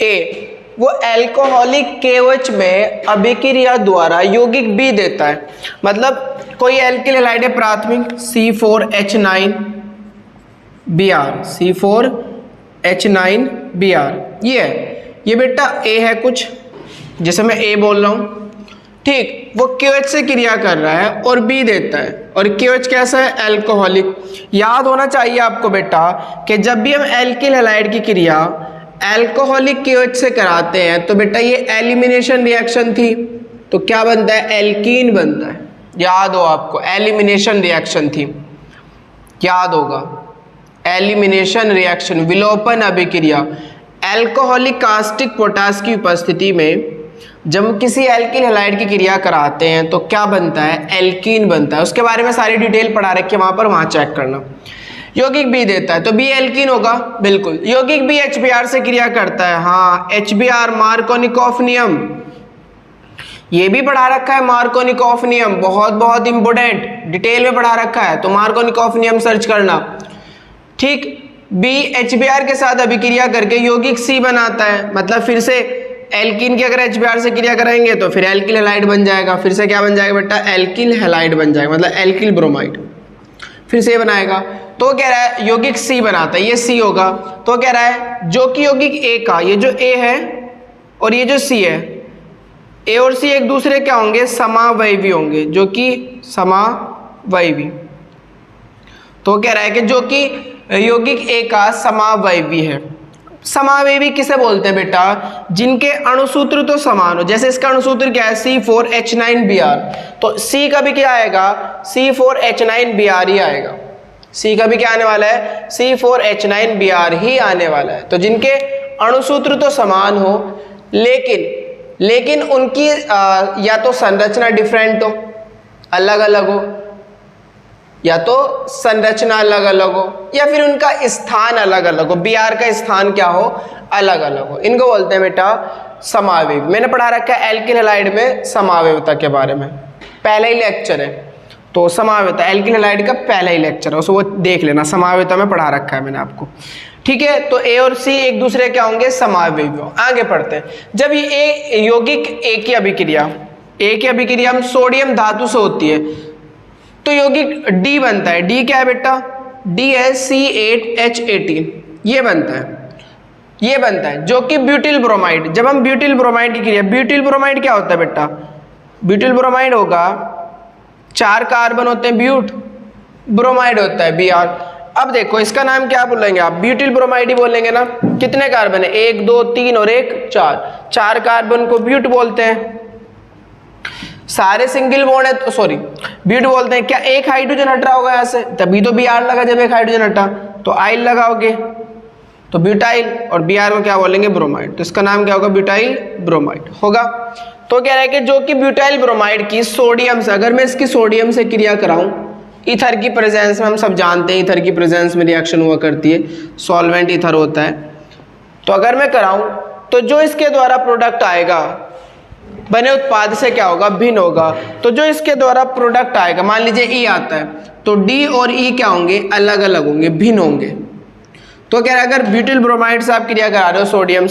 ए वो एल्कोहलिक KOH में अभिक्रिया द्वारा यौगिक बी देता है, मतलब कोई एल्किल हैलाइड है प्राथमिक C4H9Br, C4H9Br ये है, ये बेटा ए है कुछ, जैसे मैं ए बोल रहा हूँ, ठीक, वो KOH से क्रिया कर रहा है और बी देता है, और KOH कैसा है, एल्कोहलिक। याद होना चाहिए आपको बेटा कि जब भी हम एल्किल हैलाइड की क्रिया एल्कोहलिक KOH से कराते हैं तो बेटा ये एलिमिनेशन रिएक्शन थी, तो क्या बनता है, एल्कीन बनता है। याद हो आपको, एलिमिनेशन रिएक्शन थी, याद होगा, एलिमिनेशन रिएक्शन, विलोपन अभिक्रिया। एल्कोहलिक कास्टिक पोटास की उपस्थिति में जब किसी एल्किल हैलाइड की क्रिया कराते हैं तो क्या बनता है, एल्कीन बनता है। उसके बारे में सारी डिटेल पढ़ा रखी है वहां पर, वहां चेक करना। यौगिक बी देता है तो बी एल्कीन होगा, बिल्कुल। यौगिक बी HBr से क्रिया करता है, हाँ HBr मार्कोनिकॉफ नियम, ये भी पढ़ा रखा है, मार्कोनिकॉफ नियम बहुत बहुत इंपोर्टेंट, डिटेल में पढ़ा रखा है, तो मार्कोनिकॉफ नियम सर्च करना। ठीक, बी HBr के साथ अभिक्रिया करके यौगिक सी बनाता है, मतलब फिर से एल्कीन की अगर HBr से क्रिया कराएंगे तो फिर एल्किल हैलाइड बन जाएगा, फिर से क्या बन जाएगा बेटा, एल्किल हैलाइड बन जाएगा, मतलब एल्किल ब्रोमाइड, फिर से बनाएगा। तो कह रहा है यौगिक सी बनाता है, ये सी होगा, तो कह रहा है जो कि यौगिक ए का, ये जो ए है और ये जो सी है, ए और सी एक दूसरे क्या होंगे, समावयवी होंगे, जो कि समावयवी। तो कह रहा है कि जो कि यौगिक ए का समावयवी है। समावयवी किसे बोलते हैं बेटा, जिनके अणुसूत्र तो समान हो, जैसे इसका अणुसूत्र क्या है, C4H9Br, तो C का भी क्या आएगा, C4H9Br ही आएगा। C का भी क्या आने वाला है, C4H9Br ही आने वाला है। तो जिनके अणुसूत्र तो समान हो लेकिन उनकी या तो संरचना डिफरेंट हो, अलग अलग हो, या तो संरचना अलग अलग हो, या फिर उनका स्थान अलग अलग हो, Br का स्थान क्या हो, अलग अलग हो, इनको बोलते हैं बेटा समावयवी। मैंने पढ़ा रखा है एल्किल हैलाइड में समावयवता के बारे में, पहला ही लेक्चर है, तो समावयवता एल्किल हैलाइड का पहला ही लेक्चर है, उसको वो देख लेना, समावयवता में पढ़ा रखा है मैंने आपको। ठीक है, तो ए और सी एक दूसरे क्या होंगे, समावयवी। आगे पढ़ते हैं। जब ये यौगिक ए की अभिक्रिया हम सोडियम धातु से होती है तो यौगिक डी बनता है। डी क्या है बेटा, डी है C8H18, ये बनता है जो कि ब्यूटिल ब्रोमाइड। जब हम ब्यूटिल ब्रोमाइड की क्रिया, ब्यूटिल ब्रोमाइड क्या होता है बेटा, ब्यूटिल ब्रोमाइड होगा, 4 कार्बन होते हैं, ब्यूट ब्रोमाइड होता है Br। अब देखो इसका नाम क्या बोलेंगे आप, ब्यूटिल ब्रोमाइड ही बोलेंगे ना। कितने कार्बन है, 1 2 3 और 1 4 कार्बन को ब्यूट बोलते हैं। सारे सिंगल बॉन्ड है तो सॉरी ब्यूट बोलते हैं। क्या एक हाइड्रोजन हट रहा होगा यहाँ से, तभी तो Br लगा, जब एक हाइड्रोजन हटा तो आइल लगाओगे तो ब्यूटाइल, और Br को क्या बोलेंगे, ब्रोमाइड, तो इसका नाम क्या होगा, ब्यूटाइल ब्रोमाइड होगा। तो कह रहा है कि जो कि ब्यूटाइल ब्रोमाइड की सोडियम से, अगर मैं इसकी सोडियम से क्रिया कराऊं, ईथर की प्रेजेंस में, हम सब जानते हैं ईथर की प्रेजेंस में रिएक्शन हुआ करती है, सॉल्वेंट ईथर होता है, तो अगर मैं कराऊं तो जो इसके द्वारा प्रोडक्ट आएगा बने उत्पाद से क्या होगा, भिन्न होगा। तो जो इसके द्वारा प्रोडक्ट आएगा, मान लीजिए ई आता है, तो डी और ई क्या होंगे, अलग अलग होंगे, भिन्न होंगे। तो कह रहा है अगर ब्यूटिल ब्रोमाइड से आप क्रिया करा रहे हो सोडियम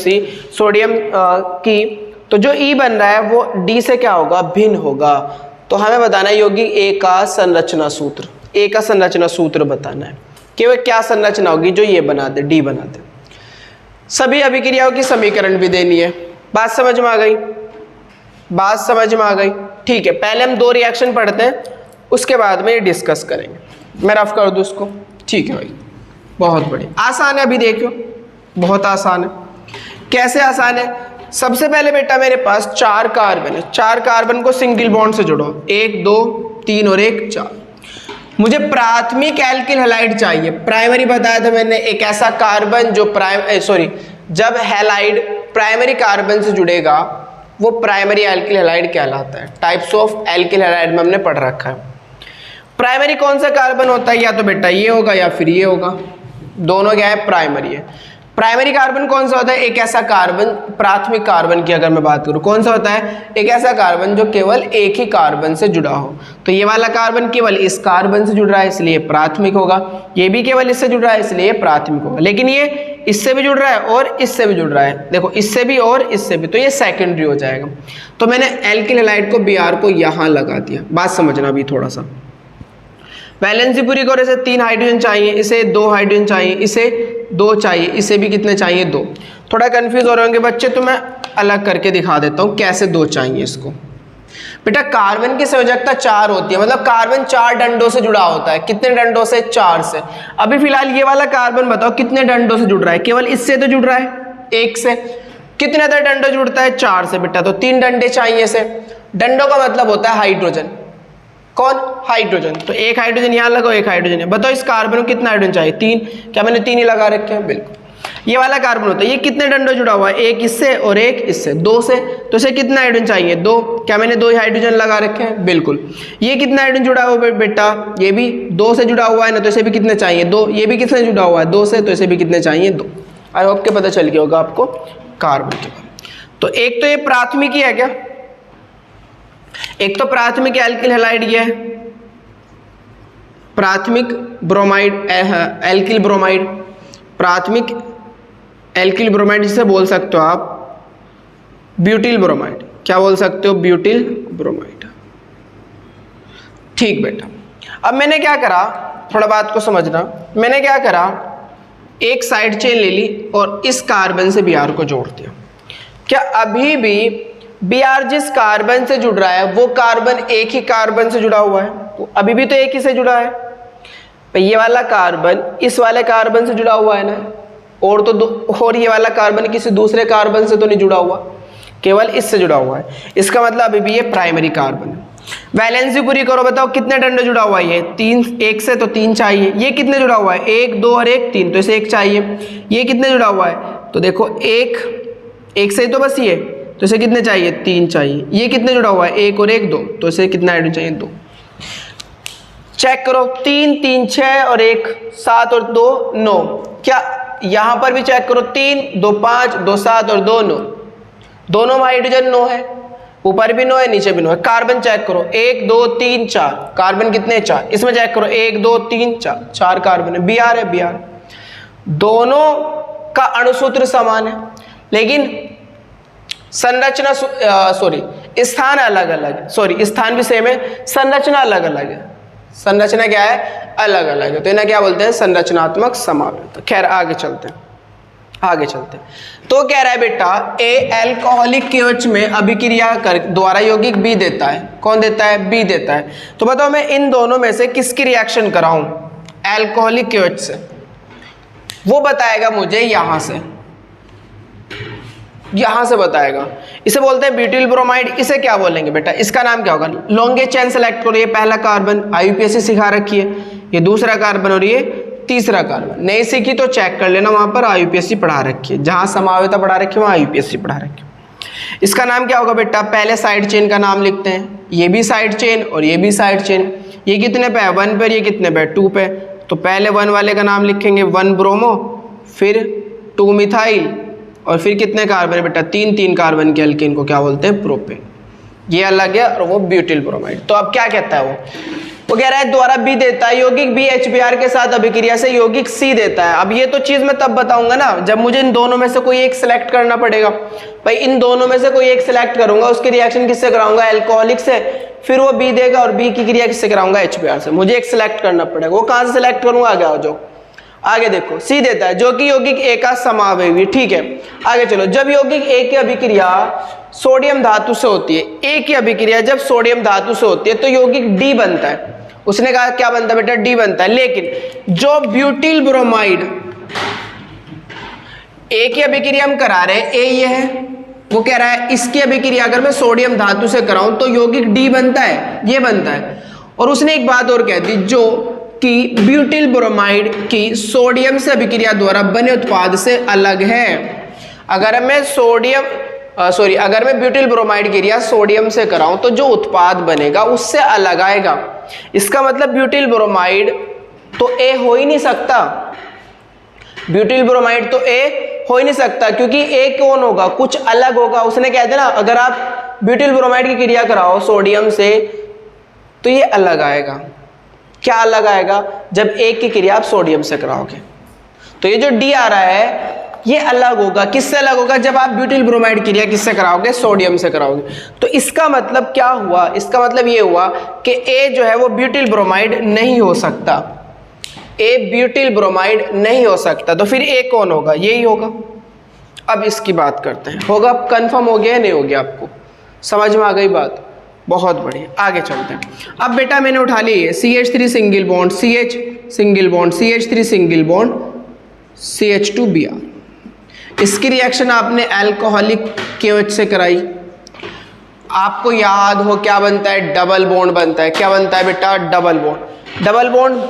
की, तो जो ई बन रहा है वो डी से क्या होगा, भिन्न होगा। तो हमें बताना है यौगिक ए का संरचना सूत्र, ए का संरचना सूत्र बताना है कि वह क्या संरचना होगी जो ये बना दे, डी बना दे। सभी अभिक्रियाओं की समीकरण भी देनी है। बात समझ में आ गई, बात समझ में आ गई? ठीक है, पहले हम 2 रिएक्शन पढ़ते हैं, उसके बाद में ये डिस्कस करेंगे। मैं रफ कर दूँ उसको, ठीक है भाई, बहुत बढ़िया, आसान है। अभी देखो बहुत आसान है। कैसे आसान है? सबसे पहले बेटा मेरे पास 4 कार्बन है, 4 कार्बन को सिंगल बॉन्ड से जोड़ो, 1 2 3 और 1 4। मुझे प्राथमिक एल्किल हैलाइड चाहिए। प्राइमरी बताया था मैंने, एक ऐसा कार्बन जो जब हैलाइड प्राइमरी कार्बन से जुड़ेगा वो प्राइमरी एल्किल हैलाइड कहलाता है। टाइप्स ऑफ एल्किल हैलाइड में हमने पढ़ रखा है। प्राइमरी कौन सा कार्बन होता है? या तो बेटा ये होगा या फिर ये होगा, दोनों क्या है, प्राइमरी है। प्राइमरी कार्बन कौन सा होता है? एक ऐसा कार्बन, प्राथमिक कार्बन की अगर मैं बात करूं, कौन सा होता है? एक ऐसा कार्बन जो केवल एक ही कार्बन से जुड़ा हो। तो ये वाला कार्बन केवल इस कार्बन से जुड़ रहा है इसलिए प्राथमिक होगा, ये भी केवल इससे जुड़ रहा है इसलिए प्राथमिक होगा, लेकिन ये इससे भी जुड़ रहा है और इससे भी जुड़ रहा है, देखो इससे भी और इससे भी, तो ये सेकेंडरी हो जाएगा। तो मैंने एल्किल हैलाइड को Br को यहाँ लगा दिया। बात समझना अभी थोड़ा सा, वैलेंसी पूरी करो। इसे 3 हाइड्रोजन चाहिए, इसे 2 हाइड्रोजन चाहिए, इसे 2 चाहिए, इसे भी कितने चाहिए? 2। थोड़ा कंफ्यूज हो रहे होंगे बच्चे, तो मैं अलग करके दिखा देता हूँ कैसे 2 चाहिए इसको। बेटा कार्बन की संयोजकता 4 होती है, मतलब कार्बन 4 डंडों से जुड़ा होता है। कितने डंडों से? 4 से। अभी फिलहाल ये वाला कार्बन बताओ कितने डंडों से जुड़ रहा है? केवल इससे तो जुड़ रहा है, 1 से। कितने अदर डंडों जुड़ता है? 4 से बेटा, तो 3 डंडे चाहिए इसे। डंडों का मतलब होता है हाइड्रोजन। कौन? हाइड्रोजन। तो 1 हाइड्रोजन यहाँ लगाओ, 1 हाइड्रोजन है। बताओ इस कार्बन को कितना हाइड्रोजन चाहिए? 3। क्या मैंने 3 ही लगा रखे हैं? बिल्कुल। ये वाला कार्बन होता है, ये कितने डंडों जुड़ा हुआ है? 1 इससे और 1 इससे, 2 से। तो इसे कितना हाइड्रोजन चाहिए? 2। क्या मैंने 2 ही हाइड्रोजन लगा रखे हैं? बिल्कुल। ये कितना हाइड्रोजन जुड़ा हुआ है बेटा? ये भी 2 से जुड़ा हुआ है ना, तो इसे भी कितने चाहिए? 2। ये भी कितने जुड़ा हुआ है? 2 से, तो इसे भी कितने चाहिए? 2। आई होप के पता चल गया होगा आपको कार्बन के बारे। तो एक तो ये प्राथमिक ही है क्या? एक तो प्राथमिक एल्किल हैलाइड ये है, प्राथमिक ब्रोमाइड, एल्किल ब्रोमाइड, प्राथमिक एल्किल ब्रोमाइड, जिसे बोल सकते हो आप ब्यूटिल ब्रोमाइड। क्या बोल सकते हो? Butyl bromide. ठीक बेटा, अब मैंने क्या करा, थोड़ा बात को समझना। मैंने क्या करा, एक साइड चेन ले ली और इस कार्बन से Br को जोड़ दिया। क्या अभी भी Br जिस कार्बन से जुड़ रहा है वो कार्बन एक ही कार्बन से जुड़ा हुआ है? तो अभी भी तो एक ही से जुड़ा है। तो ये वाला कार्बन इस वाले कार्बन से जुड़ा हुआ है ना, और ये वाला कार्बन किसी दूसरे कार्बन से तो नहीं जुड़ा हुआ, केवल इससे जुड़ा हुआ है। इसका मतलब अभी भी ये प्राइमरी कार्बन है। वैलेंसी पूरी करो, बताओ कितने डंडे जुड़ा हुआ है? ये 3, 1 से तो 3 चाहिए। ये कितने जुड़ा हुआ है? 1 2 और 1 3, तो इसे 1 चाहिए। ये कितने जुड़ा हुआ है? तो देखो 1 से तो बस ये, तो इसे कितने चाहिए? 3 चाहिए। ये कितने जुड़ा हुआ है? 1 और 1 2, तो इसे कितना हाइड्रोजन चाहिए? 2। चेक करो, 3 3 6 और 1 7 और 2 9। क्या यहां पर भी चेक करो, 3 2 5 2 7 और 2 9, दोनों में हाइड्रोजन 9 है, ऊपर भी 9 है नीचे भी 9 है। कार्बन चेक करो, 1 2 3 4, कार्बन कितने? 4। इसमें चेक करो 1 2 3 4, 4 कार्बन है। Br है, Br। दोनों का अणुसूत्र समान है, लेकिन संरचना स्थान अलग अलग है। सॉरी, स्थान भी सेम है, संरचना अलग अलग है। संरचना क्या है? अलग अलग है। तो इन्हें क्या बोलते हैं? संरचनात्मक समावेश। खैर आगे चलते हैं, आगे चलते हैं। तो कह रहा है बेटा ए एल्कोहलिक KOH में अभिक्रिया कर द्वारा यौगिक B देता है। कौन देता है? B देता है। तो बताओ मैं इन दोनों में से किसकी रिएक्शन कराऊं? एल्कोहलिक KOH से। वो बताएगा मुझे यहां से बताएगा। इसे बोलते हैं ब्यूटिल ब्रोमाइड। इसे क्या बोलेंगे बेटा? इसका नाम क्या होगा? लॉन्गेस्ट चेन सेलेक्ट करो। ये पहला कार्बन IUPAC सिखा रखी है, ये दूसरा कार्बन और ये तीसरा कार्बन। नहीं सीखी तो चेक कर लेना, वहां पर IUPAC पढ़ा रखी है, जहां समावेता पढ़ा रखी है वहां IUPAC पढ़ा रखी है। इसका नाम क्या होगा बेटा? पहले साइड चेन का नाम लिखते हैं, ये भी साइड चेन और ये भी साइड चेन। ये कितने पे है? 1 पर। ये कितने पे? 2 पे। तो पहले 1 वाले का नाम लिखेंगे 1 ब्रोमो, फिर 2 मिथाइल, और फिर कितने कार्बन है बेटा? 3 कार्बन के अल्केन को क्या बोलते हैं? प्रोपेन। ये अलग है और वो ब्यूटिल ब्रोमाइड। तो अब क्या कहता है वो कह रहा है द्वारा बी देता है, यौगिक बी HBr के साथ अभिक्रिया से यौगिक सी देता है। अब ये तो चीज मैं तब बताऊंगा ना जब मुझे इन दोनों में से कोई एक सिलेक्ट करना पड़ेगा। भाई इन दोनों में से कोई एक सिलेक्ट करूंगा, उसकी रिएक्शन किससे कराऊंगा, एल्कोहलिक से, फिर वो बी देगा और बी की क्रिया किससे कराऊंगा, HBr से। मुझे एक सिलेक्ट करना पड़ेगा, वो कहां से सिलेक्ट करूंगा, आगे आओ जाओ। आगे देखो सी देता है जो कि यौगिक ए का समावयवी, ठीक है। आगे चलो, जब यौगिक ए की अभिक्रिया सोडियम धातु से होती है, ए की अभिक्रिया जब सोडियम धातु से होती है तो यौगिक डी बनता है। उसने कहा क्या बनता है बेटा, डी बनता है। लेकिन जो ब्यूटिल ब्रोमाइड ए की अभिक्रिया हम करा रहे हैं, ए ये है, वो कह रहा है इसकी अभिक्रिया अगर मैं सोडियम धातु से कराऊं तो यौगिक डी बनता है, ये बनता है। और उसने एक बात और कह दी, जो कि ब्यूटिल ब्रोमाइड की सोडियम से अभिक्रिया द्वारा बने उत्पाद से अलग है। अगर मैं अगर मैं ब्यूटिल ब्रोमाइड की क्रिया सोडियम से कराऊं तो जो उत्पाद बनेगा उससे अलग आएगा। इसका मतलब ब्यूटिल ब्रोमाइड तो ए हो ही नहीं सकता, ब्यूटिल ब्रोमाइड तो ए हो ही नहीं सकता, क्योंकि ए कौन होगा, कुछ अलग होगा। उसने कह दिया ना अगर आप ब्यूटिल ब्रोमाइड की क्रिया कराओ सोडियम से तो ये अलग आएगा। क्या अलग आएगा, जब ए की क्रिया आप सोडियम से कराओगे तो ये जो डी आ रहा है ये अलग होगा। किससे अलग होगा, जब आप ब्यूटिल ब्रोमाइड क्रिया किससे कराओगे, सोडियम से कराओगे। तो इसका मतलब क्या हुआ, इसका मतलब ये हुआ कि ए जो है वो ब्यूटिल ब्रोमाइड नहीं हो सकता, ए ब्यूटिल ब्रोमाइड नहीं हो सकता। तो फिर ए कौन होगा, यही होगा। अब इसकी बात करते हैं, होगा कंफर्म हो गया नहीं हो गया, आपको समझ में आ गई बात, बहुत बढ़िया। आगे चलते हैं। अब बेटा मैंने उठा ली CH3 single bond CH single bond CH3 single bond CH2Br। इसकी रिएक्शन आपने अल्कोहलिक KOH से कराई, आपको याद हो क्या बनता है, डबल बॉन्ड बनता है। क्या बनता है बेटा, डबल बॉन्ड। डबल बॉन्ड,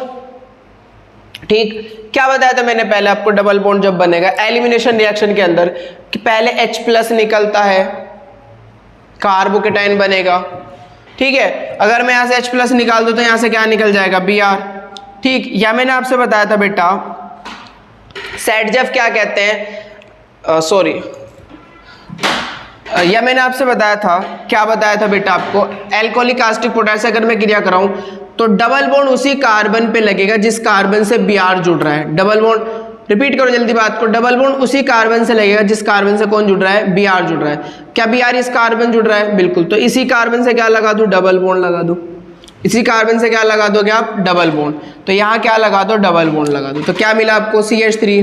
ठीक, क्या बताया था मैंने पहले आपको, डबल बॉन्ड जब बनेगा एलिमिनेशन रिएक्शन के अंदर कि पहले H+ निकलता है, कार्बोकेटाइन बनेगा, ठीक है। अगर मैं यहां से H+ निकाल दूं तो यहां से क्या निकल जाएगा, Br, ठीक। या मैंने आपसे बताया था बेटा सेडजेफ क्या कहते हैं, या मैंने आपसे बताया था, क्या बताया था बेटा आपको, एल्कोहलिक कास्टिक पोटेशियम अगर मैं क्रिया कराऊं तो डबल बॉन्ड उसी कार्बन पे लगेगा जिस कार्बन से Br जुड़ रहा है। डबल बॉन्ड, रिपीट करो जल्दी बात को, डबल बॉन्ड उसी कार्बन से लगेगा जिस कार्बन से कौन जुड़ रहा है, Br जुड़ रहा है। क्या Br इस कार्बन जुड़ रहा है, बिल्कुल। तो इसी कार्बन से क्या लगा दूं, डबल बॉन्ड लगा दूं। इसी कार्बन से क्या लगा दोगे आप, डबल बॉन्ड। तो यहाँ क्या लगा दो, डबल बॉन्ड लगा दो। तो क्या मिला आपको, CH3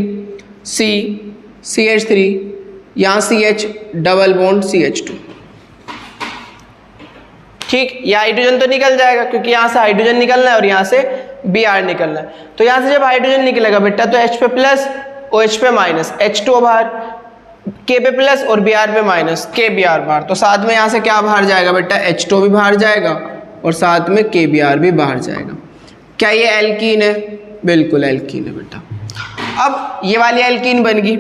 CH3, यहाँ CH, डबल बॉन्ड CH2, ठीक। ये हाइड्रोजन तो निकल जाएगा क्योंकि यहाँ से हाइड्रोजन निकलना है और यहाँ से Br निकलना है। तो यहाँ से जब हाइड्रोजन निकलेगा बेटा तो H पे प्लस, OH पे माइनस, H2 बाहर, K पे प्लस और Br पे माइनस, KBr बाहर। तो साथ में यहाँ से क्या बाहर जाएगा बेटा, H2 भी बाहर जाएगा और साथ में KBr भी बाहर जाएगा। क्या ये एल्कीन है, बिल्कुल एल्कीन है बेटा। अब ये वाली एल्कीन बन गई।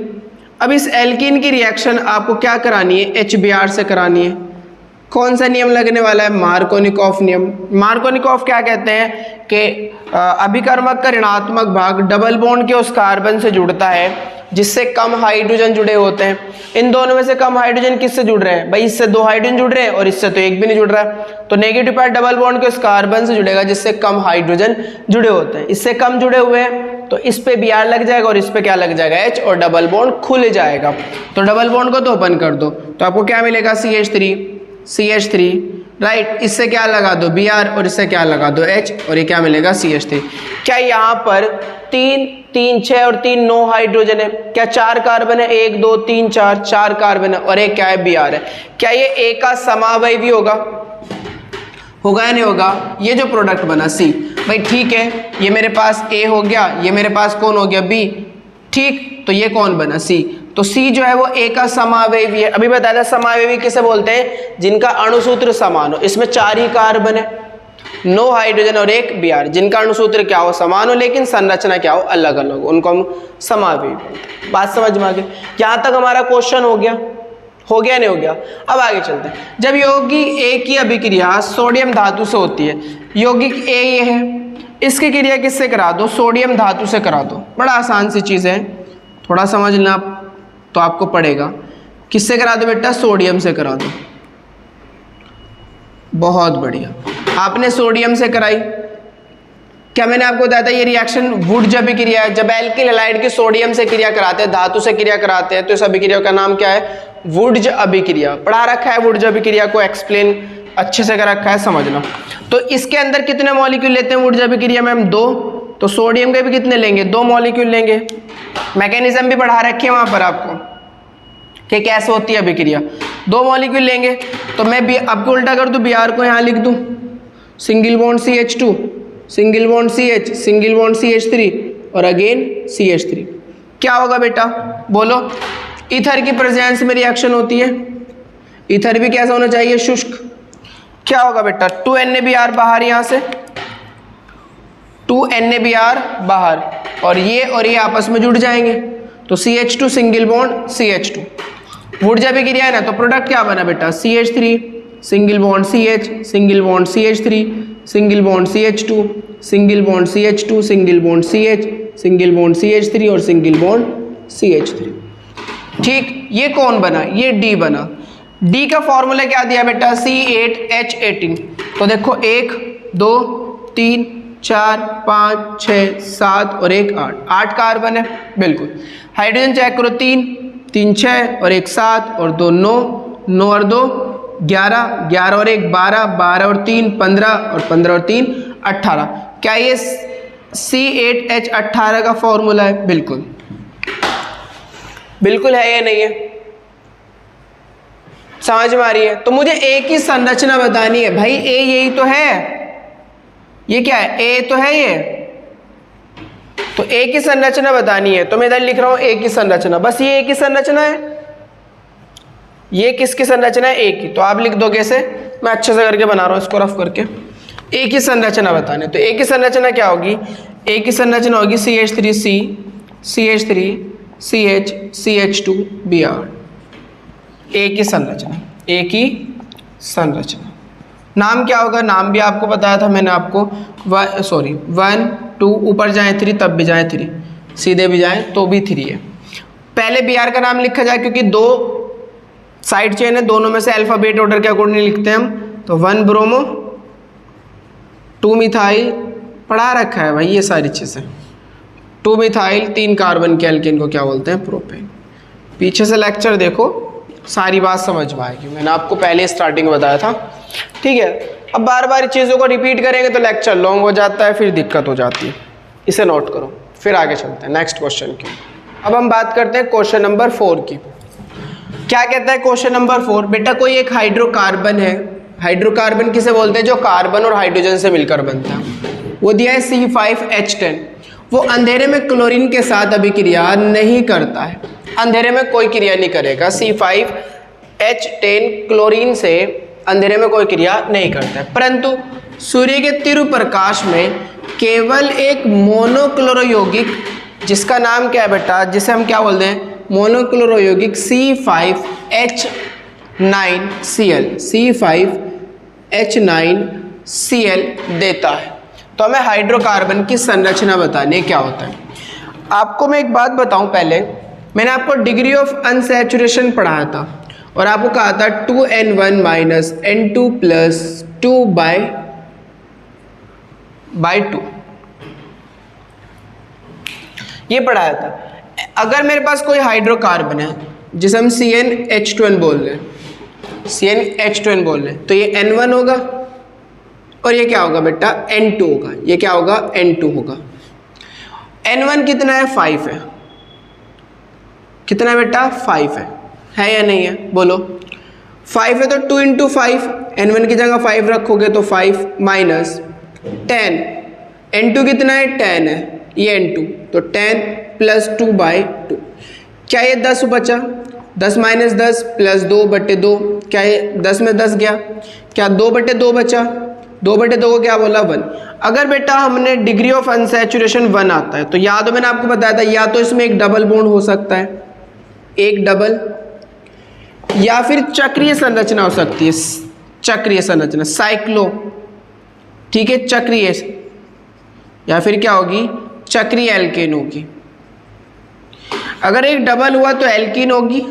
अब इस एल्कीन की रिएक्शन आपको क्या करानी है, HBr से करानी है। कौन सा नियम लगने वाला है, मार्कोनिकॉफ नियम। मार्कोनिकॉफ क्या कहते हैं कि अभिकर्मक का ऋणात्मक भाग डबल बॉन्ड के उस कार्बन से जुड़ता है जिससे कम हाइड्रोजन जुड़े होते हैं। इन दोनों में से कम हाइड्रोजन किससे जुड़ रहे हैं, भाई इससे 2 हाइड्रोजन जुड़ रहे हैं और इससे तो एक भी नहीं जुड़ रहा है। तो नेगेटिव पार्ट डबल बॉन्ड के उस कार्बन से जुड़ेगा जिससे कम हाइड्रोजन जुड़े होते हैं। इससे कम जुड़े हुए हैं तो इस पे Br लग जाएगा और इस पे क्या लग जाएगा, H, और डबल बॉन्ड खुल जाएगा। तो डबल बॉन्ड को तो ओपन कर दो तो आपको क्या मिलेगा, CH3, राइट। इससे क्या लगा दो, Br, और इससे क्या लगा दो, H, और ये क्या मिलेगा, CH3। क्या यहाँ पर 3, 6 और 3 9 हाइड्रोजन है, क्या 4 कार्बन है, 1 2 3 4 कार्बन है और एक क्या है, Br है। क्या ये A का समावयवी होगा या नहीं होगा, ये जो प्रोडक्ट बना C, भाई ठीक है, ये मेरे पास A हो गया, ये मेरे पास कौन हो गया, B, ठीक। तो ये कौन बना, C। तो C जो है वो A का समावयवी है। अभी बताया था समावयवी किसे बोलते हैं, जिनका अणुसूत्र समान हो। इसमें 4 ही कार्बन है, 9 हाइड्रोजन और 1 Br, जिनका अणुसूत्र क्या हो, समान हो लेकिन संरचना क्या हो, अलग अलग, उनको हम समावयवी बोलते हैं। बात समझ में आ गई, यहाँ तक हमारा क्वेश्चन हो गया नहीं हो गया। अब आगे चलते हैं। जब यौगिक A की अभिक्रिया सोडियम धातु से होती है, यौगिक A ये है, इसकी क्रिया किससे करा दो, सोडियम धातु से करा दो। बड़ा आसान सी चीज़ है, थोड़ा समझना तो आपको पड़ेगा। किससे करा दो बेटा, सोडियम से करा दो। बहुत बढ़िया, आपने सोडियम से कराई, क्या मैंने आपको बताया था ये रिएक्शन वुड्ज अभिक्रिया है। जब एल्किल हैलाइड की सोडियम से क्रिया कराते हैं, धातु से क्रिया कराते हैं, तो इस अभिक्रिया का नाम क्या है? वुड्ज अभिक्रिया। पढ़ा रखा है वुड्ज अभिक्रिया को, एक्सप्लेन अच्छे से कर रखा है, समझना। तो इसके अंदर कितने मॉलिक्यूल लेते हैं वुड्ज अभिक्रिया में हम? 2। तो सोडियम के भी कितने लेंगे? 2 मॉलिक्यूल लेंगे। मैकेनिज्म भी पढ़ा रखी है वहां पर आपको कि कैसे होती है अभिक्रिया। 2 मॉलिक्यूल लेंगे। तो मैं आपको उल्टा कर दूं, Br को यहाँ लिख दूं, single bond CH2, single bond CH, single bond CH3 और अगेन CH3। क्या होगा बेटा बोलो? ईथर की प्रेजेंस में रिएक्शन होती है। ईथर भी कैसा होना चाहिए? शुष्क। क्या होगा बेटा? 2 NaBr बाहर, यहाँ से 2 NaBr बाहर, और ये आपस में जुड़ जाएंगे। तो CH2 सिंगल बॉन्ड CH2। वुड्ज अभिक्रिया है ना, तो प्रोडक्ट क्या बना बेटा? CH3 single bond CH, single bond CH3, single bond CH2, single bond CH2, single bond CH, single bond CH3 और सिंगल बॉन्ड CH3। ठीक, ये कौन बना? ये D बना। D का फॉर्मूला क्या दिया बेटा? C8H18। तो देखो 1 2 3 4 5 6 7 और 1 8, 8 कार्बन है। बिल्कुल। हाइड्रोजन चेक करो, 3 3 6 और 1 7 और 2 9, 9 और 2 11, 11 और 1 12, 12 और 3 15 और 15 और 3 18। क्या ये C8H18 का फॉर्मूला है? बिल्कुल। बिल्कुल है या नहीं है? समझ में आ रही है? तो मुझे ए की संरचना बतानी है भाई। ए यही तो है, ये क्या है? ए तो है ये। तो ए की संरचना बतानी है, तो मैं इधर लिख रहा हूं ए की संरचना। बस ये ए की संरचना है। ये किसकी संरचना है? ए की। तो आप लिख दो कैसे? मैं अच्छे से करके बना रहा हूं इसको, रफ करके। ए की संरचना बताने, तो ए की संरचना क्या होगी? ए की संरचना होगी CH3C, CH3 CH, CH2 Br। ए की संरचना, ए की संरचना। नाम क्या होगा? नाम भी आपको बताया था मैंने आपको। 1 2 ऊपर जाए 3 तब भी जाए 3, सीधे भी जाए तो भी 3 है। पहले Br का नाम लिखा जाए, क्योंकि 2 साइड चेन है, दोनों में से अल्फाबेट ऑर्डर के अकॉर्डिंग लिखते हैं हम। तो 1 ब्रोमो 2 मिथाइल, पढ़ा रखा है भाई ये सारी चीज़ें। 2 मिथाइल 3 कार्बन के एल्केन को क्या बोलते हैं? प्रोपेन। पीछे से लेक्चर देखो, सारी बात समझ में आएगी। मैंने आपको पहले स्टार्टिंग में बताया था, ठीक है। अब बार बार चीज़ों को रिपीट करेंगे तो लेक्चर लॉन्ग हो जाता है, फिर दिक्कत हो जाती है। इसे नोट करो, फिर आगे चलते हैं नेक्स्ट क्वेश्चन की। अब हम बात करते हैं क्वेश्चन नंबर 4 की। क्या कहता है क्वेश्चन नंबर 4? बेटा कोई एक हाइड्रोकार्बन है। हाइड्रोकार्बन किसे बोलते हैं? जो कार्बन और हाइड्रोजन से मिलकर बनता है। वो दिया है C5H10। वो अंधेरे में क्लोरीन के साथ अभिक्रिया नहीं करता है। अंधेरे में कोई क्रिया नहीं करेगा। C5H10 क्लोरीन से अंधेरे में कोई क्रिया नहीं करता है, परंतु सूर्य के तीव्र प्रकाश में केवल एक मोनोक्लोरो यौगिक, जिसका नाम क्या है बेटा? जिसे हम क्या बोलते हैं? मोनोक्लोरो यौगिक C5H9Cl, C5H9Cl देता है। तो हमें हाइड्रोकार्बन की संरचना बताने क्या होता है। आपको मैं एक बात बताऊं, पहले मैंने आपको डिग्री ऑफ अनसैचुरेशन पढ़ाया था और आपको कहा था 2N1 माइनस N2 प्लस 2/2, ये पढ़ाया था। अगर मेरे पास कोई हाइड्रोकार्बन है जिसे हम CnH2n बोल रहे हैं, CnH2n बोल रहे हैं, तो ये N1 होगा और ये क्या होगा बेटा? N2 होगा। ये क्या होगा? N2 होगा। N1 कितना है? 5 है। कितना है बेटा? 5 है या नहीं है? बोलो। 5 है तो 2 × 5, N1 की जगह 5 रखोगे तो 5 माइनस 10, N2 कितना है? 10 है, ये N2, तो 10 प्लस 2/2। क्या ये 10 बचा? 10 माइनस 10 प्लस 2/2, क्या ये 10 में 10 गया? क्या 2/2 बचा? 2/2 को क्या बोला? 1। अगर बेटा हमने डिग्री ऑफ अनसैचुरेशन 1 आता है, तो या तो मैंने आपको बताया था, या तो इसमें एक डबल बॉन्ड हो सकता है, एक डबल, या फिर चक्रीय संरचना हो सकती है। चक्रीय संरचना, साइक्लो, ठीक है, चक्रीय, या फिर क्या होगी? चक्रीय एल्केन होगी। अगर एक डबल हुआ तो एल्कीन होगी,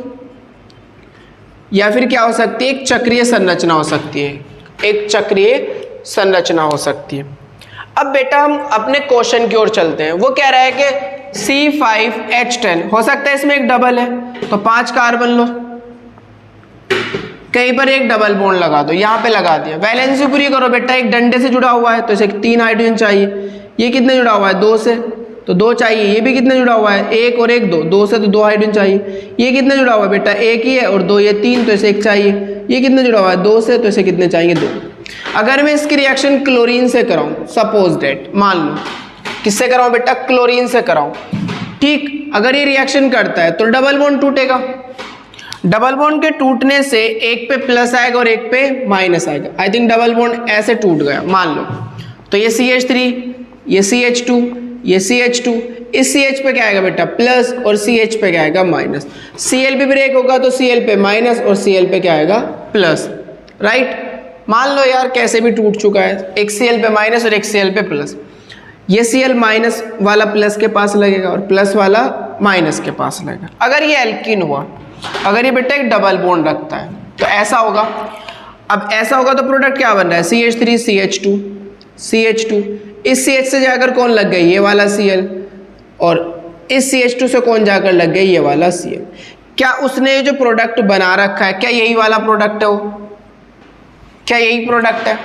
या फिर क्या हो सकती है? एक चक्रीय संरचना हो सकती है, एक चक्रीय संरचना हो सकती है। अब बेटा हम अपने क्वेश्चन की ओर चलते हैं। वो कह रहा है कि C5H10 हो सकता है इसमें एक डबल है, तो 5 कार्बन लो, कहीं पर एक डबल बॉन्ड लगा दो, यहाँ पे लगा दिया। वैलेंसी पूरी करो बेटा, एक डंडे से जुड़ा हुआ है तो इसे 3 हाइड्रोजन चाहिए। ये कितने जुड़ा हुआ है? 2 से, तो 2 चाहिए। ये भी कितने जुड़ा हुआ है? 1 और 1 2, 2 से तो 2 हाइड्रोजन चाहिए। ये कितने जुड़ा हुआ है बेटा? 1 ही है और 2 ये 3, तो इसे 1 चाहिए। ये कितने जुड़ा हुआ है? 2 से, तो इसे कितने चाहिए? 2। अगर मैं इसकी रिएक्शन क्लोरीन से कराऊं, सपोज डेट, मान लो किससे कराऊं बेटा? क्लोरीन से कराऊं, ठीक। अगर ये रिएक्शन करता है तो डबल बॉन्ड टूटेगा। डबल बॉन्ड के टूटने से एक पे प्लस आएगा और एक पे माइनस आएगा। आई थिंक डबल बॉन्ड ऐसे टूट गया, मान लो। तो ये CH3, ये CH2, ये CH2, इस CH पे क्या आएगा बेटा? प्लस, और CH पे क्या आएगा? माइनस। Cl पे ब्रेक होगा तो Cl पे माइनस और Cl पे क्या आएगा? Plus, right. मान लो यार कैसे भी टूट चुका है, एक Cl पे माइनस और एक Cl पे प्लस। ये Cl माइनस वाला प्लस के पास लगेगा और प्लस वाला माइनस के पास लगेगा। अगर ये एल्कीन हुआ, अगर ये बेटा एक डबल बॉन्ड रखता है तो ऐसा होगा। अब ऐसा होगा तो प्रोडक्ट क्या बन रहा है? CH3 CH2 CH2, इस CH से जाकर कौन लग गई? ये वाला Cl, और इस CH2 से कौन जाकर लग गई? ये वाला Cl। क्या उसने ये जो प्रोडक्ट बना रखा है, क्या यही वाला प्रोडक्ट है? वो क्या यही प्रोडक्ट है?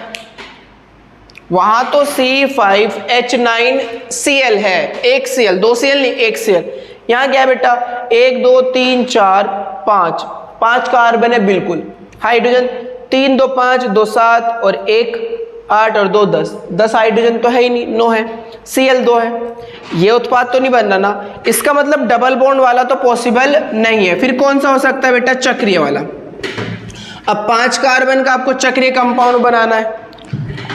वहां तो C5H9Cl है, एक Cl, 2 Cl नहीं, एक Cl। यहाँ क्या है बेटा? 1 2 3 4 5 कार्बन है, बिल्कुल। हाइड्रोजन 3 2 5 2 7 और 1 8 और 2 10 हाइड्रोजन तो है ही नहीं, 9 है। Cl 2 है। ये उत्पाद तो नहीं बन रहा ना, इसका मतलब डबल बॉन्ड वाला तो पॉसिबल नहीं है। फिर कौन सा हो सकता है बेटा? चक्रीय वाला। अब 5 कार्बन का आपको चक्रीय कंपाउंड बनाना है।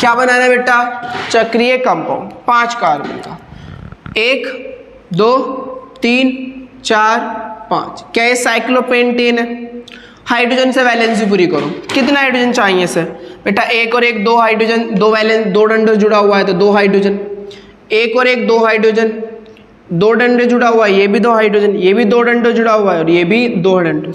क्या बनाना है बेटा? चक्रीय कंपाउंड 5 कार्बन का, 1 2 3 4 5। क्या ये साइक्लोपेंटेन है? हाइड्रोजन से वैलेंसी पूरी करो। कितना हाइड्रोजन चाहिए इसे बेटा? 1 और 1 2 हाइड्रोजन, 2 वैलेंस, 2 डंडे जुड़ा हुआ है तो 2 हाइड्रोजन। 1 और 1 2 हाइड्रोजन, 2 डंडे जुड़ा हुआ है, ये भी 2 हाइड्रोजन, ये भी 2 डंडे जुड़ा हुआ है और ये भी 2 डंडे।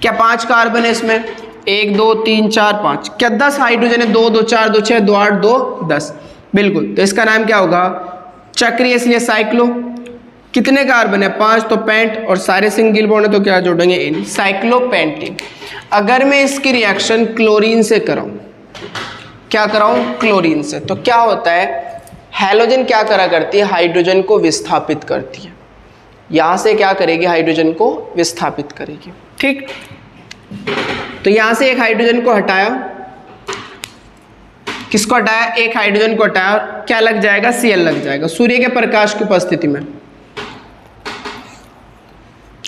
क्या 5 कार्बन है इसमें? 1 2 3 4 5। क्या 10 हाइड्रोजन है? 2 2 4 2 6 2 8 2 10, बिल्कुल। तो इसका नाम क्या होगा? चक्रीय, इसलिए साइक्लो। कितने कार्बन है? 5, तो पेंट, और सारे सिंगल बॉन्ड है तो क्या जोड़ेंगे? इन, साइक्लोपेंटेन। अगर मैं इसकी रिएक्शन क्लोरीन से कराऊं, क्या कराऊं? क्लोरीन से, तो क्या होता है? हैलोजन क्या करा करती है? हाइड्रोजन को विस्थापित करती है। यहां से क्या करेगी? हाइड्रोजन को विस्थापित करेगी, ठीक। तो यहां से एक हाइड्रोजन को हटाया, किसको हटाया? एक हाइड्रोजन को हटाया, क्या लग जाएगा? Cl लग जाएगा। सूर्य के प्रकाश की उपस्थिति में,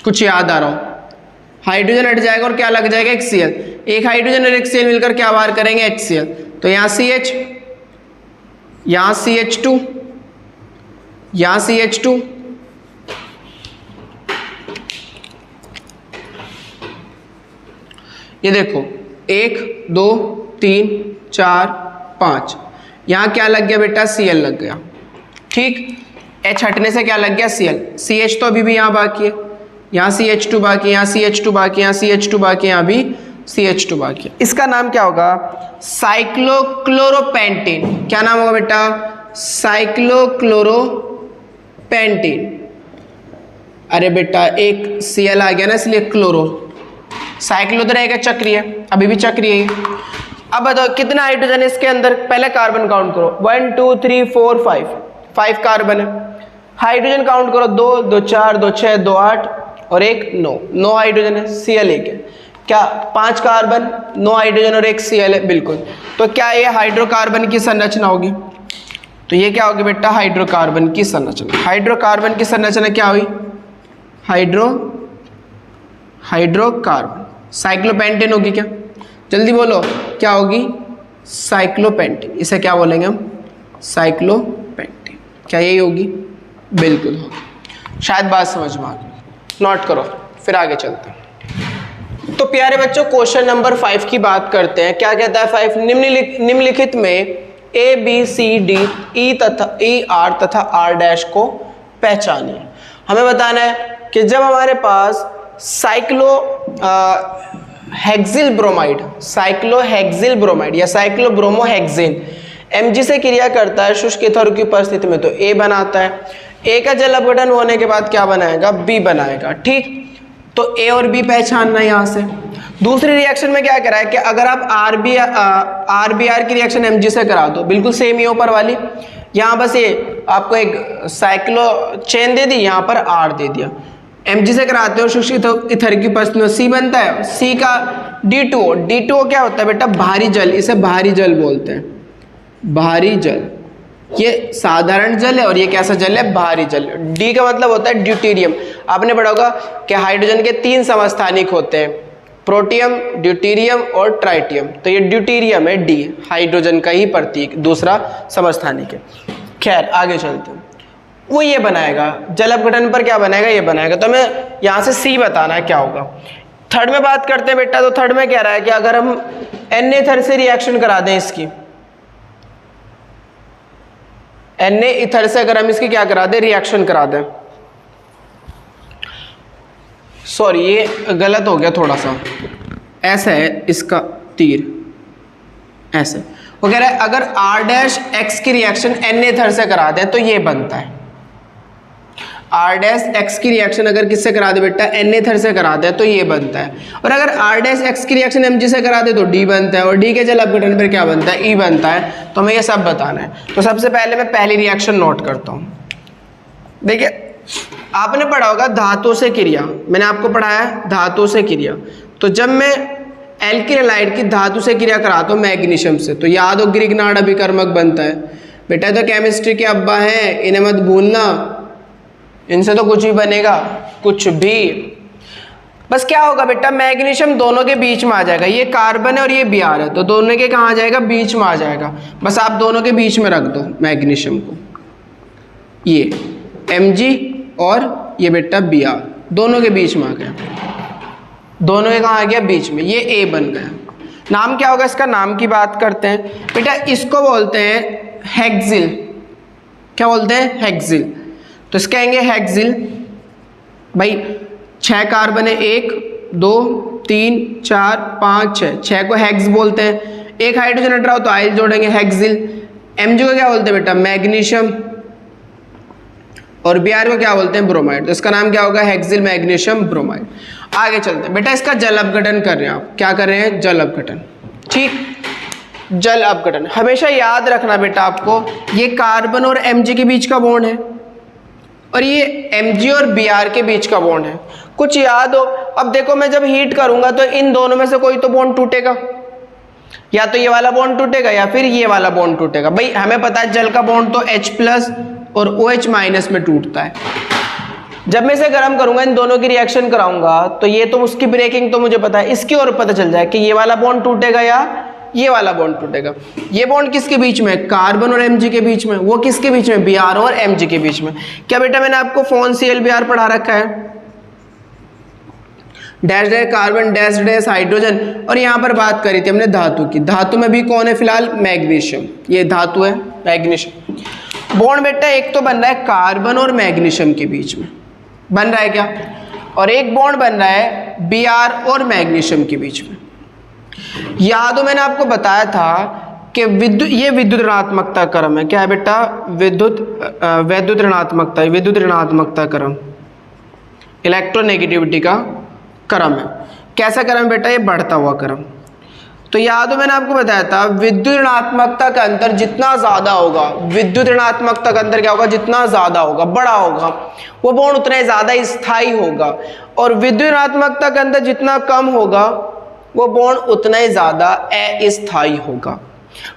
कुछ याद आ रहा हो? हाइड्रोजन हट जाएगा और क्या लग जाएगा? एक Cl। एक हाइड्रोजन और एक Cl मिलकर क्या बाहर करेंगे? HCl। तो यहाँ CH, यहाँ CH2, यहाँ CH2, ये देखो 1 2 3 4 5। यहाँ क्या लग गया बेटा? Cl लग गया, ठीक। H हटने से क्या लग गया? Cl। CH तो अभी भी यहाँ बाकी है, यहाँ CH2 बाकी, यहाँ CH2 बाकी, यहाँ CH2 बाकी, यहाँ भी CH2 बाकी। इसका नाम क्या होगा? साइक्लोक्लोरोपेंटेन। क्या नाम होगा बेटा? साइक्लोक्लोरोपेंटेन। अरे बेटा एक Cl आ गया ना, इसलिए क्लोरो। साइक्लो तो रहेगा चक्रीय, अभी भी चक्रीय है। अब बताओ कितना हाइड्रोजन है इसके अंदर? पहले कार्बन काउंट करो, 1 2 3 4 5 कार्बन है। हाइड्रोजन काउंट करो, 2 2 4 2 6 2 8 और 1 9 हाइड्रोजन है। Cl 1 है। क्या 5 कार्बन, 9 हाइड्रोजन और 1 Cl है, बिल्कुल। तो क्या ये हाइड्रोकार्बन की संरचना होगी? तो ये क्या होगी बेटा? हाइड्रोकार्बन की संरचना। हाइड्रोकार्बन की संरचना क्या हुई? हाइड्रोकार्बन। साइक्लोपेंटेन होगी क्या? जल्दी बोलो, क्या होगी? साइक्लोपेंटेन। इसे क्या बोलेंगे हम? साइक्लोपेंटेन। क्या यही होगी? बिल्कुल होगी। शायद बात समझ में आ गई, नोट करो, फिर आगे चलते हैं। तो प्यारे बच्चों, क्वेश्चन नंबर 5 की बात करते हैं। क्या कहता है 5? निम्नलिखित में A B C D E R तथा R' को पहचानिए। हमें बताना है कि जब हमारे पास साइक्लोहेक्सिल ब्रोमाइड या साइक्लोब्रोमोहेक्सेन Mg से क्रिया करता है शुष्क ईथर की उपस्थिति में तो A बनाता है, A का जल अपघटन होने के बाद क्या बनाएगा, B बनाएगा। ठीक, तो A और B पहचानना यहाँ से। दूसरी रिएक्शन में क्या करा है कि अगर आप RBr की रिएक्शन Mg से करा दो, बिल्कुल सेम ही ऊपर वाली, यहाँ बस ये आपको एक साइक्लो चेन दे दी, यहाँ पर R दे दिया। Mg से कराते हो शुष्क ईथर की उपस्थिति में C बनता है, C का D2O क्या होता है बेटा, भारी जल, इसे भारी जल बोलते हैं, भारी जल। ये साधारण जल है और ये कैसा जल है, भारी जल। D का मतलब होता है ड्यूटेरियम। आपने पढ़ा होगा कि हाइड्रोजन के 3 समस्थानिक होते हैं, प्रोटियम, ड्यूटेरियम और ट्राइटियम। तो ये ड्यूटेरियम है, D हाइड्रोजन का ही प्रतीक, दूसरा समस्थानिक है। खैर आगे चलते हैं, वो ये बनाएगा जल अपघटन पर क्या बनाएगा, ये बनाएगा। तो हमें यहाँ से C बताना है क्या होगा। थर्ड में बात करते हैं बेटा, तो थर्ड में कह रहा है कि अगर हम Na ईथर से रिएक्शन करा दें, इसकी Na ईथर से अगर हम इसकी क्या करा दें, रिएक्शन करा दें, सॉरी ये गलत हो गया थोड़ा सा, ऐसा है इसका तीर, ऐसे वो कह रहा है अगर R' की रिएक्शन Na ईथर से करा दें तो ये बनता है। R' की रिएक्शन अगर किससे करा दे बेटा, Na ईथर से करा दे तो ये बनता है। और अगर R' की रिएक्शन Mg से करा दे तो D बनता है, और D के जल अपघटन पर क्या बनता है, E बनता है। तो हमें ये सब बताना है। तो सबसे पहले मैं पहली रिएक्शन नोट करता हूँ। देखिए आपने पढ़ा होगा धातु से क्रिया, मैंने आपको पढ़ाया धातु से क्रिया। तो जब मैं एल्किल हैलाइड की धातु से क्रिया कराता हूँ मैग्नीशियम से, तो याद हो ग्रिग्नार्ड अभिकर्मक बनता है। बेटा तो केमिस्ट्री के अब्बा हैं, इन्हें मत भूलना, इनसे तो कुछ भी बनेगा, कुछ भी। बस क्या होगा बेटा, मैग्नीशियम दोनों के बीच में आ जाएगा, ये कार्बन है और ये Br है, तो दोनों के कहाँ आ जाएगा, बीच में आ जाएगा। बस आप दोनों के बीच में रख दो मैग्नीशियम को, ये Mg और ये बेटा Br दोनों के बीच में आ गया, दोनों के कहाँ आ गया, बीच में, ये A बन गया। नाम क्या होगा इसका, नाम की बात करते हैं बेटा, इसको बोलते हैं हेक्सिल। क्या बोलते हैं, हेक्सिल। तो इसके कहेंगे हेक्सिल। भाई 6 कार्बन है, 1 2 3 4 5 6 को हेक्स बोलते हैं। एक हाइड्रोजन हट रहा हो तो आइल जोड़ेंगे, हेक्सिल। Mg को क्या बोलते हैं बेटा, मैग्नीशियम, और Br को क्या बोलते हैं, ब्रोमाइड। तो इसका नाम क्या होगा, हेक्सिल मैग्नीशियम ब्रोमाइड। आगे चलते हैं बेटा, इसका जल अपघटन कर रहे हैं आप, क्या कर रहे हैं, जल अपघटन। ठीक, जल अपघटन हमेशा याद रखना बेटा आपको, ये कार्बन और Mg के बीच का बॉन्ड है और ये Mg और Br के बीच का बॉन्ड है, कुछ याद हो। अब देखो मैं जब हीट करूंगा तो इन दोनों में से कोई तो बॉन्ड टूटेगा, या तो ये वाला बॉन्ड टूटेगा या फिर ये वाला बॉन्ड टूटेगा। भाई हमें पता है जल का बॉन्ड तो H+ और OH- में टूटता है। जब मैं इसे गर्म करूंगा, इन दोनों की रिएक्शन कराऊंगा, तो ये तो उसकी ब्रेकिंग तो मुझे पता है, इसकी और पता चल जाए कि ये वाला बॉन्ड टूटेगा या ये वाला बॉन्ड टूटेगा। ये बॉन्ड किसके बीच में, कार्बन और Mg के बीच में, वो किसके बीच में, Br और Mg के बीच में। क्या बेटा मैंने आपको फोन ClBr पढ़ा रखा है, dash dash carbon dash dash hydrogen, और यहाँ पर बात करी थी हमने धातु की। धातु में भी कौन है फिलहाल, मैग्नीशियम, ये धातु है मैग्नीशियम। बॉन्ड बेटा एक तो बन रहा है कार्बन और मैग्नीशियम के बीच में, बन रहा है क्या, और एक बॉन्ड बन रहा है Br और मैग्नीशियम के बीच में। याद हो मैंने आपको बताया था कि ये विद्युत ऋणात्मकता क्रम है। क्या है बेटा, वैद्युत ऋणात्मकता क्रम, इलेक्ट्रोनेगेटिविटी का क्रम है। कैसा क्रम बेटा, ये बढ़ता हुआ क्रम। तो याद हो मैंने आपको बताया था विद्युत ऋणात्मकता का अंतर जितना ज्यादा होगा, विद्युत ऋणात्मकता का अंतर क्या होगा, जितना ज्यादा होगा, बड़ा होगा, वो बॉन्ड उतना ही ज्यादा स्थायी होगा। और विद्युत ऋणात्मकता का अंतर जितना कम होगा, वो बॉन्ड उतना ही ज्यादा अस्थायी होगा।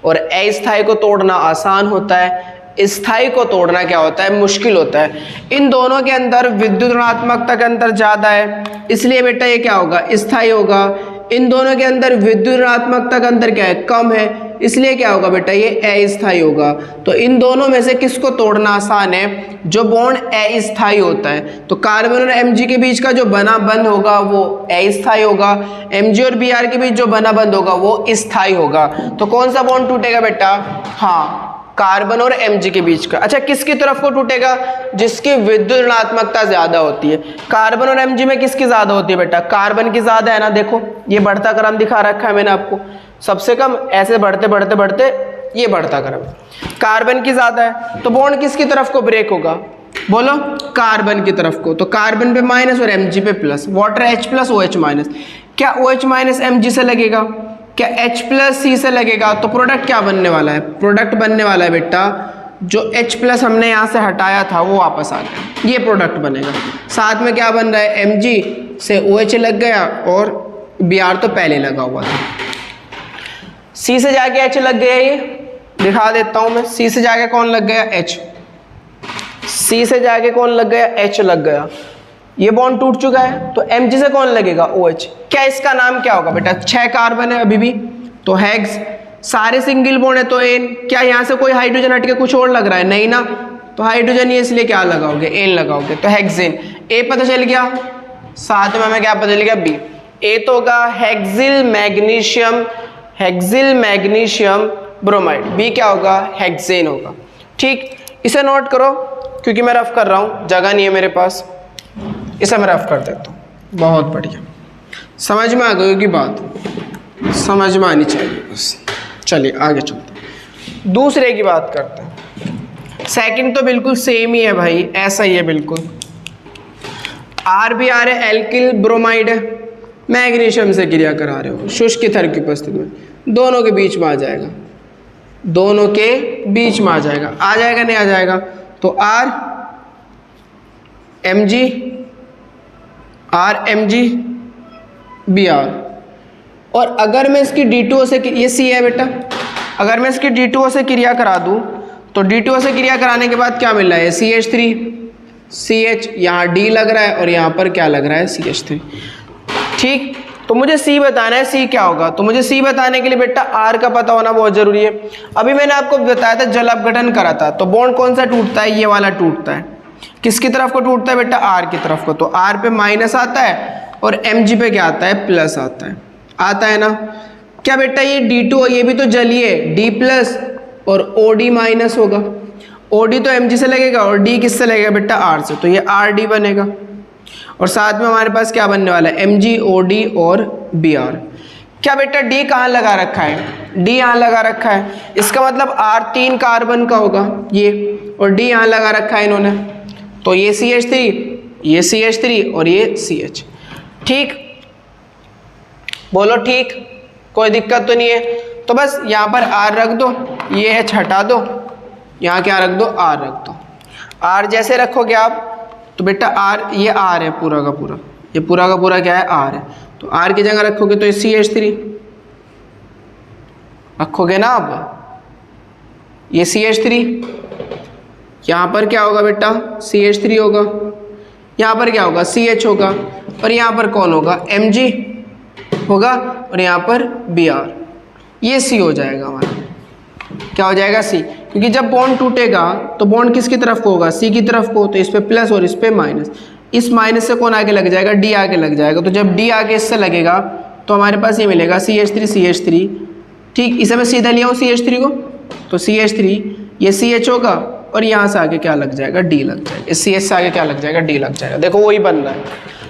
और अस्थायी को तोड़ना आसान होता है, स्थायी को तोड़ना क्या होता है, मुश्किल होता है। इन दोनों के अंदर विद्युत ऋणात्मकता का अंतर ज्यादा है, इसलिए बेटा ये क्या होगा, स्थायी होगा। इन दोनों के अंदर विद्युत ऋणात्मकता का अंतर क्या है, कम है, इसलिए क्या होगा बेटा, ये अस्थायी होगा। तो इन दोनों में से किसको तोड़ना आसान है, जो बॉन्ड अस्थायी होता है। तो कार्बन और Mg के बीच का जो बना बंद होगा वो अस्थायी होगा, Mg और Br के बीच जो बना बंद होगा वो स्थायी होगा। तो कौन सा बॉन्ड टूटेगा बेटा, हाँ कार्बन और Mg के बीच का। अच्छा किसकी तरफ को टूटेगा, जिसकी विद्युत ऋणात्मकता ज्यादा होती है। कार्बन और Mg में किसकी ज्यादा होती है बेटा, कार्बन की ज्यादा है ना। देखो ये बढ़ता क्रम दिखा रखा है मैंने आपको, सबसे कम, ऐसे बढ़ते बढ़ते बढ़ते ये बढ़ता क्रम। कार्बन की ज़्यादा है तो बॉन्ड किसकी तरफ को ब्रेक होगा, बोलो कार्बन की तरफ को। तो कार्बन पे माइनस और Mg पे plus, water H plus OH minus. क्या OH माइनस Mg से लगेगा, क्या H प्लस C से लगेगा? तो प्रोडक्ट क्या बनने वाला है, प्रोडक्ट बनने वाला है बेटा जो H प्लस हमने यहाँ से हटाया था वो वापस आ गया, ये प्रोडक्ट बनेगा। साथ में क्या बन रहा है, Mg से OH लग गया और Br तो पहले लगा हुआ था। C से जाके H लग गया, ये दिखा देता हूँ मैं। C से जाके कौन लग गया, H। C से जाके कौन लग गया, H लग गया। ये बॉन्ड टूट चुका है तो Mg से कौन लगेगा, OH। क्या इसका नाम क्या होगा बेटा, 6 कार्बन है अभी भी तो हेक्स। सारे सिंगल बॉन्ड है तो एन। क्या यहाँ से कोई हाइड्रोजन हट के कुछ और लग रहा है, नहीं ना, तो हाइड्रोजन ही इसलिए क्या लगाओगे, एन लगाओगे। तो हेक्सेन, ए पता चल गया, साथ में हमें क्या पता चल गया, बी। ए तो होगा hexyl magnesium, hexyl magnesium bromide. B क्या होगा, हेक्सेन होगा। ठीक, इसे नोट करो क्योंकि मैं रफ कर रहा हूँ, जगह नहीं है मेरे पास, इसे मैं रफ कर देता हूँ। बहुत बढ़िया, समझ में आ गई होगी बात, समझ में आनी चाहिए बस। चलिए आगे चलते हैं, दूसरे की बात करते हैं। सेकंड तो बिल्कुल सेम ही है भाई, ऐसा ही है बिल्कुल। आर भी आ रहे एल्किल ब्रोमाइड है, मैग्नीशियम से क्रिया करा रहे हो शुष्क ईथर की उपस्थिति में, दोनों के बीच में आ जाएगा, दोनों के बीच में आ जाएगा, आ जाएगा नहीं आ जाएगा। तो R Mg, R Mg Br। और अगर मैं इसकी D2O से, ये C है बेटा, अगर मैं इसकी D2O से क्रिया करा दूं तो D2O से क्रिया कराने के बाद क्या मिल रहा है, CH3 CH, यहाँ D लग रहा है और यहाँ पर क्या लग रहा है, CH3। ठीक, तो मुझे C बताना है, C क्या होगा। तो मुझे C बताने के लिए बेटा R का पता होना बहुत जरूरी है। अभी मैंने आपको बताया था जल अपघटन करा था, तो बॉन्ड कौन सा टूटता है, ये वाला टूटता है। किसकी तरफ को टूटता है बेटा, R की तरफ को। तो R पे माइनस आता है और Mg पे क्या आता है, प्लस आता है ना। क्या बेटा ये D2O, ये भी तो जलीय है, D प्लस और OD माइनस होगा। OD तो Mg से लगेगा और D किससे लगेगा बेटा, R से, तो ये RD बनेगा। और साथ में हमारे पास क्या बनने वाला है, Mg OD और Br। क्या बेटा D कहाँ लगा रखा है, D यहाँ लगा रखा है, इसका मतलब R 3 कार्बन का होगा ये, और D यहाँ लगा रखा है इन्होंने, तो ये CH3, ये CH3 और ये CH। ठीक, बोलो ठीक, कोई दिक्कत तो नहीं है। तो बस यहाँ पर R रख दो, ये H हटा दो, यहाँ क्या रख दो, R रख दो। R जैसे रखोगे आप तो बेटा R, ये R है पूरा का पूरा, ये पूरा का पूरा क्या है, R है। तो R की जगह रखोगे तो ये CH3 रखोगे ना आप, ये CH3, यहाँ पर क्या होगा बेटा, CH3 होगा, यहाँ पर क्या होगा, CH होगा, और यहाँ पर कौन होगा, Mg होगा, और यहाँ पर Br, ये C हो जाएगा हमारा। क्या हो जाएगा, C, क्योंकि जब बॉन्ड टूटेगा तो बॉन्ड किसकी तरफ को होगा, C की तरफ को, तो इस पे प्लस और इस पे माइनस, इस माइनस से कौन आगे लग जाएगा, D आगे लग जाएगा। तो जब D आगे इससे लगेगा तो हमारे पास ये मिलेगा CH3। ठीक, इसे मैं सीधा लिया हूँ CH3 को, तो CH3, ये CH होगा और यहाँ से आगे क्या लग जाएगा, D लग जाएगा, इस CH से आगे क्या लग जाएगा, D लग जाएगा। देखो वही बन रहा है।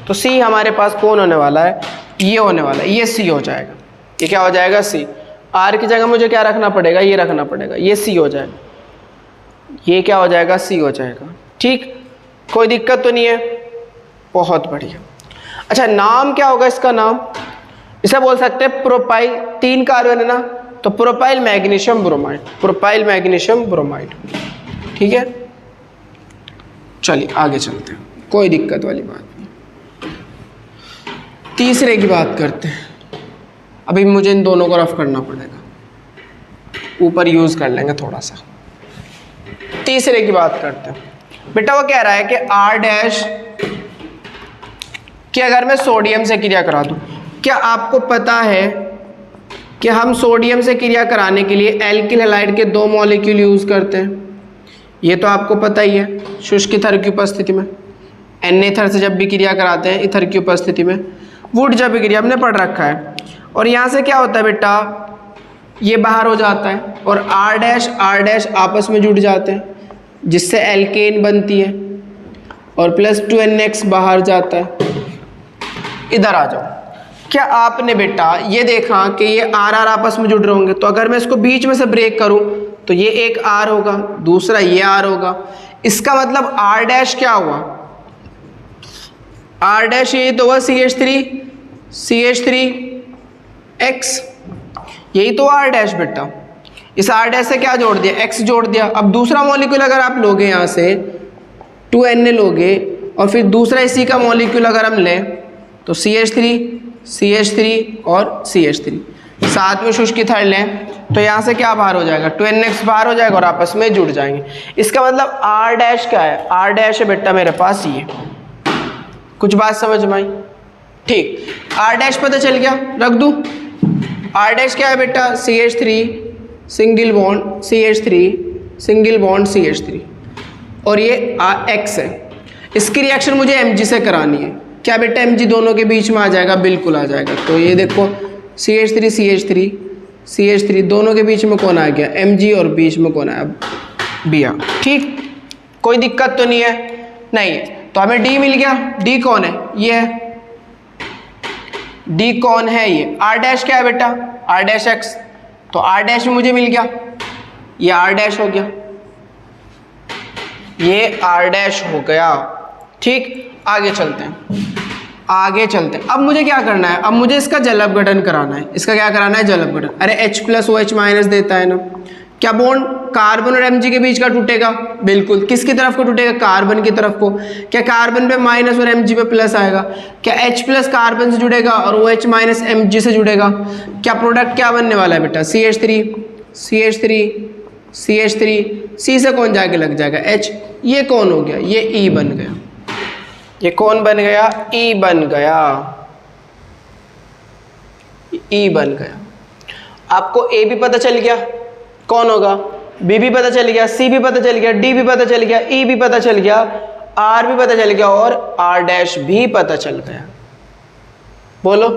तो C हमारे पास कौन होने वाला है, ये होने वाला है, ये C हो जाएगा। ये क्या हो जाएगा, C। R की जगह मुझे क्या रखना पड़ेगा, ये रखना पड़ेगा, ये C हो जाएगा, ये क्या हो जाएगा, C हो जाएगा। ठीक, कोई दिक्कत तो नहीं है, बहुत बढ़िया। अच्छा, नाम क्या होगा इसका नाम, इसे बोल सकते हैं प्रोपाइल, 3 कार्बन है ना, तो propyl magnesium bromide, propyl magnesium bromide. ठीक है, चलिए आगे चलते हैं, कोई दिक्कत वाली बात नहीं। तीसरे की बात करते हैं। अभी मुझे इन दोनों को रफ करना पड़ेगा, ऊपर यूज कर लेंगे थोड़ा सा। तीसरे की बात करते हैं बेटा, वो कह रहा है कि R डैश कि अगर मैं सोडियम से क्रिया करा दूं, क्या आपको पता है कि हम सोडियम से क्रिया कराने के लिए एल्किल हैलाइड के 2 मॉलिक्यूल यूज करते हैं, ये तो आपको पता ही है। शुष्क ईथर की उपस्थिति में एन ईथर से जब भी क्रिया कराते हैं ईथर की उपस्थिति में, वुड जब भी क्रिया हमने पढ़ रखा है। और यहाँ से क्या होता है बेटा, ये बाहर हो जाता है और R डैश आपस में जुड़ जाते हैं, जिससे एल्केन बनती है, और +2NX बाहर जाता है। इधर आ जाओ, क्या आपने बेटा ये देखा कि ये आर आर आपस में जुड़ रहे होंगे, तो अगर मैं इसको बीच में से ब्रेक करूं तो ये एक आर होगा, दूसरा ये आर होगा। इसका मतलब आर डैश क्या हुआ, आर डैश ये तो हुआ CH3X, यही तो आर डैश बेटा। इस आर डैश से क्या जोड़ दिया, X जोड़ दिया। अब दूसरा मॉलिक्यूल अगर आप लोगे यहाँ से 2Na लोगे और फिर दूसरा इसी का मॉलिक्यूल अगर हम लें तो CH3 और CH3 साथ में शुष्क थर्ड लें तो यहाँ से क्या बाहर हो जाएगा, 2NX बाहर हो जाएगा और आपस में जुड़ जाएंगे। इसका मतलब आर डैश क्या है, आर डैश है बेटा मेरे पास ये। कुछ बात समझ में आई? ठीक, आर डैश पता चल गया, रख दूँ। आर डैश क्या है बेटा, CH3 single bond CH3 single bond CH3 और ये X है। इसकी रिएक्शन मुझे Mg से करानी है। क्या बेटा Mg दोनों के बीच में आ जाएगा, बिल्कुल आ जाएगा। तो ये देखो CH3 दोनों के बीच में कौन आ गया, Mg, और बीच में कौन आया, Br। ठीक, कोई दिक्कत तो नहीं है, नहीं। तो हमें D मिल गया। D कौन है, ये है। D कौन है, ये। R डैश क्या है बेटा, R डैश X, तो R डैश में मुझे मिल गया, ये R डैश हो गया, ये R डैश हो गया। ठीक, आगे चलते हैं, अब मुझे क्या करना है, अब मुझे इसका जल अपघटन कराना है। इसका क्या कराना है, जल अपघटन। अरे H+OH- देता है ना, क्या बॉन्ड कार्बन और Mg के बीच का टूटेगा, बिल्कुल। किसकी तरफ को टूटेगा, कार्बन की तरफ को। क्या कार्बन पे माइनस और Mg पे प्लस आएगा, क्या H प्लस कार्बन से जुड़ेगा और OH माइनस Mg से जुड़ेगा। क्या प्रोडक्ट क्या बनने वाला है बेटा, CH3 C से कौन जाके लग जाएगा, H। ये कौन हो गया, ये E बन गया। ये कौन बन गया, E बन गया, E बन गया। आपको A भी पता चल गया, कौन होगा, B भी पता चल गया, C भी पता चल गया, D भी पता चल गया, E भी पता चल गया, R भी पता चल गया और R डैश भी पता चल गया। बोलो,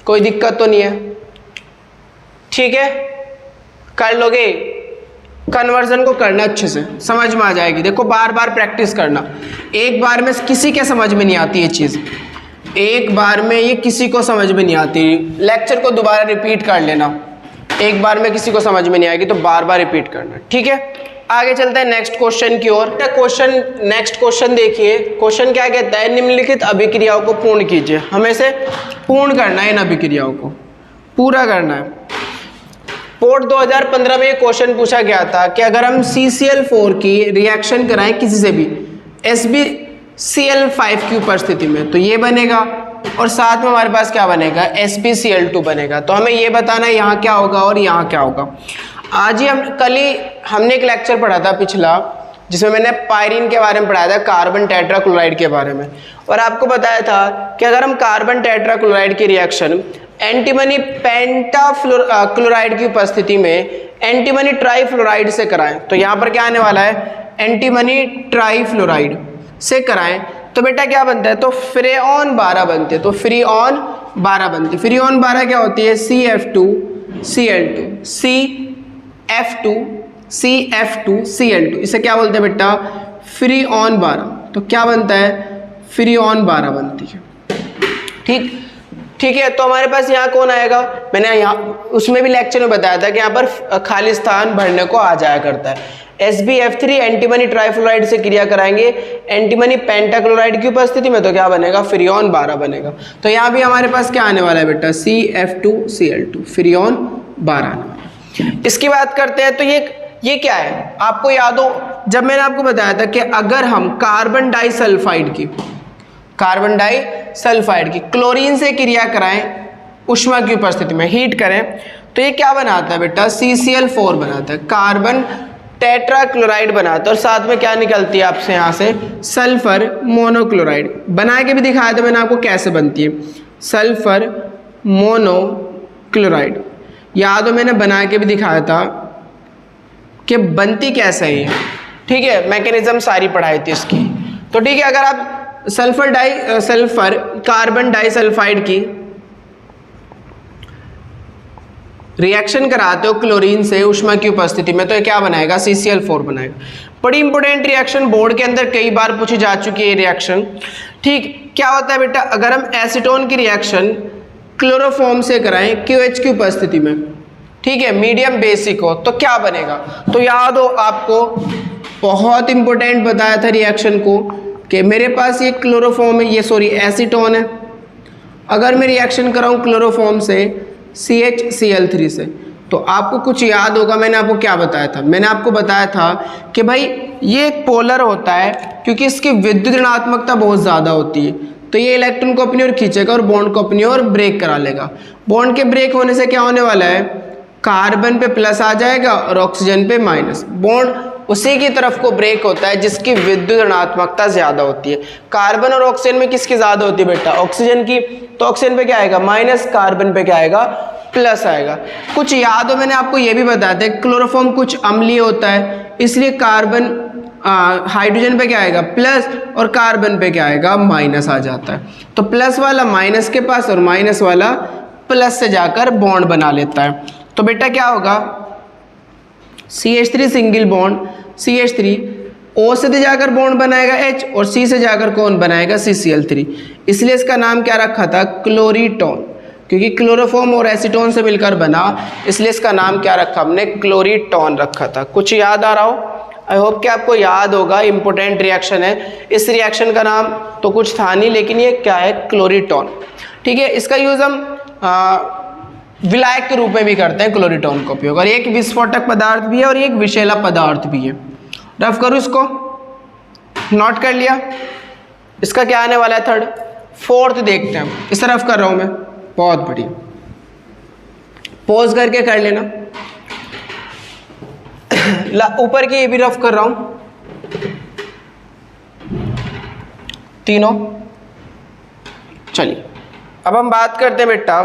कोई दिक्कत तो नहीं है? ठीक है, कर लोगे। कन्वर्जन को करना अच्छे से, समझ में आ जाएगी। देखो बार बार प्रैक्टिस करना, एक बार में किसी के समझ में नहीं आती ये चीज़, एक बार में ये किसी को समझ में नहीं आती। लेक्चर को दोबारा रिपीट कर लेना, एक बार में किसी को समझ में नहीं आएगी तो बार बार रिपीट करना। ठीक है, आगे चलते हैं नेक्स्ट क्वेश्चन की ओर। नेक्स्ट क्वेश्चन देखिए, क्वेश्चन क्या कहता है, निम्नलिखित अभिक्रियाओं को पूर्ण कीजिए। हमें से पूर्ण करना है, इन अभिक्रियाओं को पूरा करना है। पोर्ट 2015 में ये क्वेश्चन पूछा गया था कि अगर हम CCl4 की रिएक्शन कराएं किसी से भी SbCl5 की उपस्थिति में तो ये बनेगा और साथ में हमारे पास क्या बनेगा, SbCl2 बनेगा। तो हमें ये बताना है यहाँ क्या होगा और यहाँ क्या होगा। आज ही कल ही हमने एक लेक्चर पढ़ा था पिछला, जिसमें मैंने पायरीन के बारे में पढ़ाया था, कार्बन टेट्राक्लोराइड के बारे में, और आपको बताया था कि अगर हम कार्बन टेट्राक्लोराइड की रिएक्शन एंटीमनी पेंटाक्लोराइड की उपस्थिति में एंटीमनी ट्राईफ्लोराइड से कराएं तो यहाँ पर क्या आने वाला है, एंटीमनी ट्राईफ्लोराइड से कराएं तो बेटा क्या बनता है, तो फ्रेऑन 12 बनते हैं। तो फ्रीऑन 12 बनती है। फ्रीऑन 12 क्या होती है, CF2Cl2 इसे क्या बोलते हैं बेटा, फ्रीऑन 12। तो क्या बनता है, फ्रीऑन 12 बनती है। ठीक है, तो हमारे पास यहाँ कौन आएगा, मैंने यहाँ उसमें भी लेक्चर में बताया था कि यहाँ पर खाली स्थान भरने को आ जाया करता है। SbF3 एंटीमनी ट्राईफ्लोराइड से क्रिया कराएंगे एंटीमनी पेंटाक्लोराइड की उपस्थिति में तो क्या बनेगा, फ्रीऑन 12 बनेगा। तो यहाँ भी हमारे पास क्या आने वाला है बेटा, CF2Cl2 फ्रीऑन 12 आने वाला है। इसकी बात करते हैं तो ये क्या है, आपको याद हो जब मैंने आपको बताया था कि अगर हम कार्बन डाइसल्फाइड की क्लोरीन से क्रिया कराएं ऊष्मा की उपस्थिति में, हीट करें तो ये क्या बनाता है बेटा, CCl4 बनाता है, कार्बन टेट्राक्लोराइड बनाता है और साथ में क्या निकलती है आपसे यहाँ से, सल्फर मोनोक्लोराइड। बना के भी दिखाया था मैंने आपको कैसे बनती है, सल्फर मोनोक्लोराइड। याद हो मैंने बना के भी दिखाया था कि बनती कैसे है। ठीक है, मैकेनिज्म सारी पढ़ाई थी इसकी। तो ठीक है, अगर आप सल्फर कार्बन डाइसल्फाइड की रिएक्शन कराते हो क्लोरीन से ऊष्मा की उपस्थिति में तो ये क्या बनाएगा, CCl4 बनाएगा। बड़ी इंपॉर्टेंट रिएक्शन, बोर्ड के अंदर कई बार पूछी जा चुकी है रिएक्शन। ठीक, क्या होता है बेटा, अगर हम एसीटोन की रिएक्शन क्लोरोफॉर्म से कराएं QH की उपस्थिति में, ठीक है, मीडियम बेसिक हो, तो क्या बनेगा? तो याद हो आपको, बहुत इंपॉर्टेंट बताया था रिएक्शन को कि मेरे पास ये क्लोरोफॉर्म है, ये सॉरी एसीटोन है। अगर मैं रिएक्शन कराऊं क्लोरोफॉर्म से CHCl3 से, तो आपको कुछ याद होगा मैंने आपको क्या बताया था। मैंने आपको बताया था कि भाई ये एक पोलर होता है, क्योंकि इसकी विद्युत ऋणात्मकता बहुत ज़्यादा होती है, तो ये इलेक्ट्रॉन को अपनी ओर खींचेगा और बॉन्ड को अपनी ओर ब्रेक करा लेगा। बॉन्ड के ब्रेक होने से क्या होने वाला है, कार्बन पे प्लस आ जाएगा और ऑक्सीजन पे माइनस। बॉन्ड उसी की तरफ को ब्रेक होता है जिसकी विद्युत ऋणात्मकता ज़्यादा होती है। कार्बन और ऑक्सीजन में किसकी ज़्यादा होती है बेटा? ऑक्सीजन की। तो ऑक्सीजन पे क्या आएगा? माइनस, कार्बन पे क्या आएगा? प्लस आएगा। कुछ याद हो मैंने आपको ये भी बताया था, क्लोरोफॉर्म कुछ अम्लीय होता है, इसलिए कार्बन हाइड्रोजन पे क्या आएगा? प्लस, और कार्बन पे क्या आएगा? माइनस आ जाता है। तो प्लस वाला माइनस के पास और माइनस वाला प्लस से जाकर बॉन्ड बना लेता है। तो बेटा क्या होगा? CH3 single bond CH3, O से जाकर बॉन्ड बनाएगा H, और C से जाकर कौन बनाएगा? CCl3। इसलिए इसका नाम क्या रखा था? क्लोरीटोन, क्योंकि क्लोरोफॉर्म और एसीटोन से मिलकर बना, इसलिए इसका नाम क्या रखा हमने? क्लोरीटोन रखा था। कुछ याद आ रहा हो? आई होप कि आपको याद होगा, इंपॉर्टेंट रिएक्शन है। इस रिएक्शन का नाम तो कुछ था नहीं, लेकिन ये क्या है? क्लोरीटोन, ठीक है। इसका यूज़ हम विलायक के रूप में भी करते हैं क्लोरीटोन का उपयोग, और एक विस्फोटक पदार्थ भी है और एक विषैला पदार्थ भी है। रफ करूँ इसको, नोट कर लिया। इसका क्या आने वाला है? थर्ड। फोर्थ देखते हैं हम, इस रफ कर रहा हूँ मैं, बहुत बढ़िया, पॉज करके कर लेना। ऊपर की ये भी रफ कर रहा हूं, तीनों। चलिए अब हम बात करते हैं बेटा,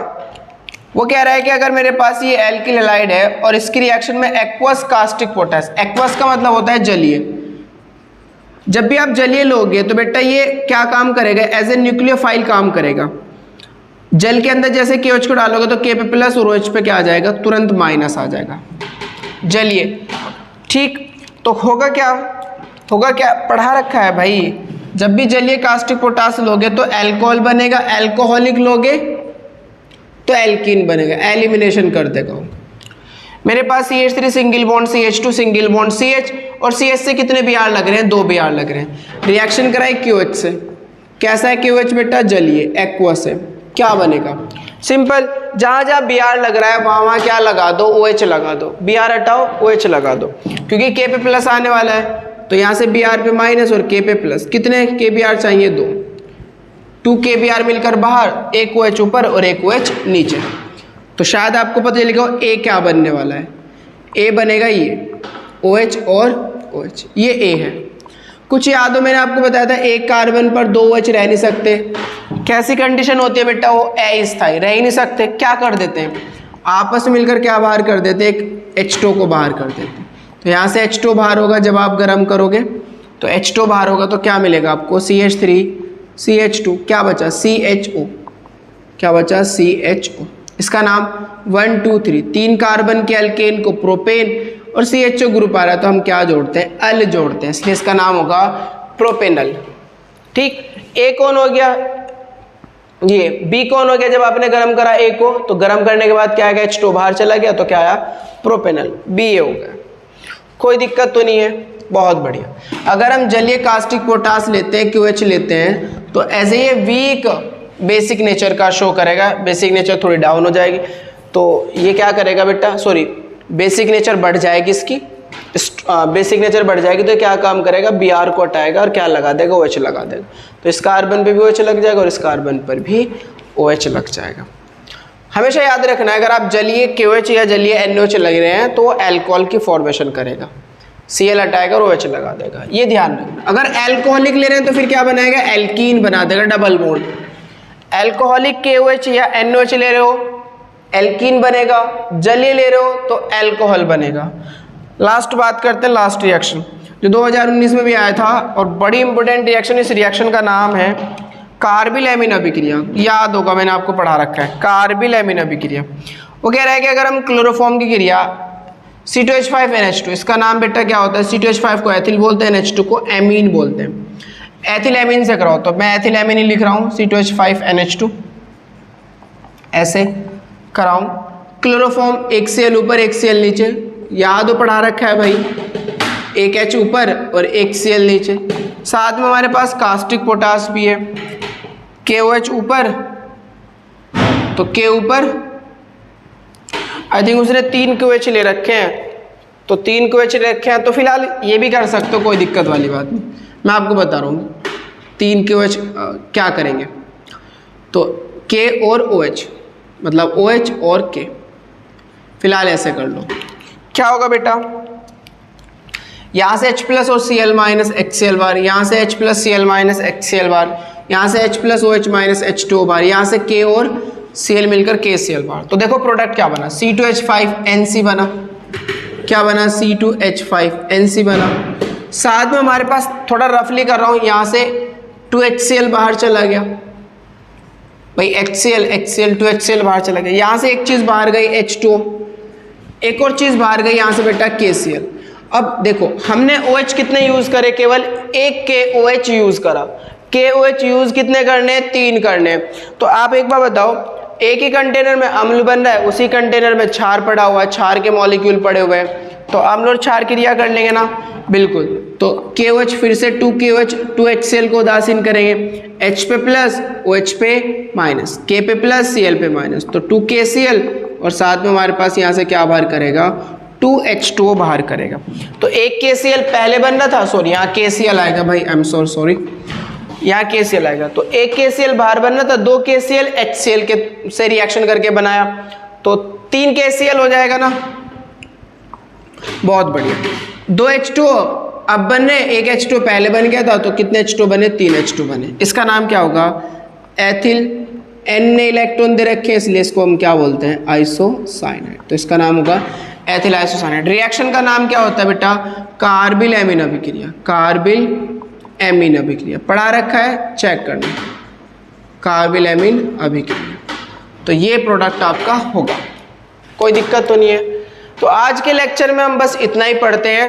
वो कह रहा है कि अगर मेरे पास ये एल्किल हैलाइड है और इसकी रिएक्शन में एक्वस कास्टिक पोटास, एक्वस का मतलब होता है जलीय, जब भी आप जलीय लोगे तो बेटा ये क्या काम करेगा? एज ए न्यूक्लियोफाइल काम करेगा। जल के अंदर जैसे KOH को डालोगे तो K पे प्लस और OH पे क्या आ जाएगा? तुरंत माइनस आ जाएगा, जलीय, ठीक। तो होगा क्या? पढ़ा रखा है भाई, जब भी जलीय कास्टिक पोटास लोगे तो अल्कोहल बनेगा, अल्कोहलिक लोगे तो एल्कीन बनेगा, एलिमिनेशन कर देगा। मेरे पास CH3 single bond CH2 single bond CH, और CH से कितने Br लग रहे हैं? 2 Br लग रहे हैं। रिएक्शन कराए QH से, कैसा है QH बेटा? जलीय, एक्वस है। क्या बनेगा? सिंपल, जहाँ जहाँ Br लग रहा है वहाँ क्या लगा दो? OH लगा दो। Br हटाओ, OH लगा दो, क्योंकि K पे प्लस आने वाला है, तो यहाँ से Br पे माइनस और K पे प्लस। कितने KBr चाहिए? 2 KBr मिलकर बाहर, एक OH ऊपर और एक OH नीचे। तो शायद आपको पता चलेगा A क्या बनने वाला है। A बनेगा ये OH और OH, ये A है। कुछ याद हो मैंने आपको बताया था, एक कार्बन पर 2 OH रह नहीं सकते। कैसी कंडीशन होती है बेटा? वो अस्थायी, रह ही नहीं सकते। क्या कर देते हैं? आपस में मिलकर क्या बाहर कर देते हैं? एक H2 को बाहर कर देते हैं। तो यहाँ से H2 बाहर होगा, जब आप गर्म करोगे तो H2 बाहर होगा, तो क्या मिलेगा आपको? CH3 CH2, क्या बचा? CHO, क्या बचा? CHO। इसका नाम 1 2 3, 3 कार्बन के अल्केन को प्रोपेन और CHO ग्रुप आ रहा है, तो हम क्या जोड़ते हैं? अल जोड़ते हैं, इसलिए इसका नाम होगा प्रोपेनल, ठीक। A कौन हो गया? ये B कौन हो गया? जब आपने गर्म करा A को, तो गर्म करने के बाद क्या आएगा? H2 बाहर चला गया, तो क्या आया? प्रोपेनल, BA हो गया। कोई दिक्कत तो नहीं है? बहुत बढ़िया। अगर हम जलीय कास्टिक पोटास लेते हैं, QH लेते हैं, तो as a weak basic nature का शो करेगा। बेसिक नेचर थोड़ी डाउन हो जाएगी, तो ये क्या करेगा बेटा? सॉरी, बेसिक नेचर बढ़ जाएगी इसकी, बेसिक नेचर बढ़ जाएगी, तो क्या काम करेगा? Br को हटाएगा और क्या लगा देगा? OH लगा देगा। तो इस कार्बन पे भी OH लग जाएगा और इस कार्बन पर भी OH लग जाएगा। हमेशा याद रखना है, अगर आप जलीय KOH या जलीय NOH लग रहे हैं तो वो अल्कोहल की फॉर्मेशन करेगा, Cl हटाएगा और OH लगा देगा, ये ध्यान रखना। अगर अल्कोहलिक ले रहे हैं तो फिर क्या बनाएगा? एल्कीन बना देगा, डबल बॉन्ड। अल्कोहलिक KOH या NOH ले रहे हो, एल्कीन बनेगा। जलीय ले रहे हो तो अल्कोहल बनेगा। लास्ट बात करते हैं, लास्ट रिएक्शन जो 2019 में भी आया था, और बड़ी इंपॉर्टेंट रिएक्शन। इस रिएक्शन का नाम है कार्बिल एमीन अभिक्रिया। याद होगा, मैंने आपको पढ़ा रखा है, कार्बिल एमीन अभिक्रिया। वो कह रहा है कि अगर हम क्लोरोफॉर्म की क्रिया C2H5NH2, इसका नाम बेटा क्या होता है? C2H5 को एथिल बोलते हैं, NH2 को एमीन बोलते हैं। एथिल एमीन से कराओ, तो मैं एथिल एमीन ही लिख रहा हूँ, C2H5NH2। ऐसे कराऊं, क्लोरोफॉर्म एक Cl ऊपर एक Cl नीचे, याद पढ़ा रखा है भाई, एक H ऊपर और एक Cl नीचे। साथ में हमारे पास कास्टिक पोटास भी है, KOH ऊपर तो K ऊपर, आई थिंक उसने 3 KOH ले रखे हैं, तो 3 KOH ले रखे हैं, तो फिलहाल ये भी कर सकते हो, कोई दिक्कत वाली बात नहीं। मैं आपको बता रहा हूँ 3 KOH क्या करेंगे, तो K और OH, मतलब OH और K, फिलहाल ऐसे कर लो। क्या होगा बेटा, यहाँ से H प्लस और Cl माइनस HCl बार, यहाँ से H plus Cl minus HCl बार, यहाँ से H plus OH minus H2O बार, यहाँ से K और Cl मिलकर KCl बार। तो देखो प्रोडक्ट क्या बना, C2H5NC बना। क्या बना, C2H5NC बना। साथ में हमारे पास, थोड़ा रफली कर रहा हूँ, यहाँ से 2HCl बाहर चला गया भाई, HCl 2HCl बाहर चला गया। यहाँ से एक चीज़ बाहर गई H2O, एक और चीज़ बाहर गई यहाँ से बेटा KCl। अब देखो हमने OH कितने यूज़ करे, केवल एक KOH यूज़ करा। KOH यूज़ कितने करने, 3 करने। तो आप एक बार बताओ, एक ही कंटेनर में अम्ल बन रहा है, उसी कंटेनर में क्षार पड़ा हुआ है, क्षार के मॉलिक्यूल पड़े हुए हैं, तो अम्ल और क्षार क्रिया कर लेंगे ना, बिल्कुल। तो KOH फिर से 2KOH 2HCl को उदासीन करेंगे, H पे प्लस OH पे माइनस, K पे प्लस Cl पे माइनस, तो 2KCl, और साथ में हमारे पास यहाँ से क्या बाहर करेगा, 2H2O बाहर करेगा। तो एक KCl पहले बन रहा था, सॉरी यहाँ KCl आएगा भाई, आई एम सॉरी, यहाँ KCl आएगा, तो एक KCl बाहर बन रहा था, 2 KCl HCl के से रिएक्शन करके बनाया, तो 3 KCl हो जाएगा ना, बहुत बढ़िया। 2 H2O अब बने, एक H2O पहले बन गया था, तो कितने H2O बने, 3 H2O बने। इसका नाम क्या होगा, एथिल। N ने इलेक्ट्रॉन दे रखे हैं, इसलिए इसको हम क्या बोलते हैं, आइसोसाइनाइड। तो इसका नाम होगा एथिल आइसोसाइनाइड। रिएक्शन का नाम क्या होता है बेटा, कार्बिल एमीन अभिक्रिया। कार्बिल एमीन अभिक्रिया पढ़ा रखा है, चेक करना, कार्बिल एमीन अभिक्रिया। तो ये प्रोडक्ट आपका होगा, कोई दिक्कत तो नहीं है। तो आज के लेक्चर में हम बस इतना ही पढ़ते हैं।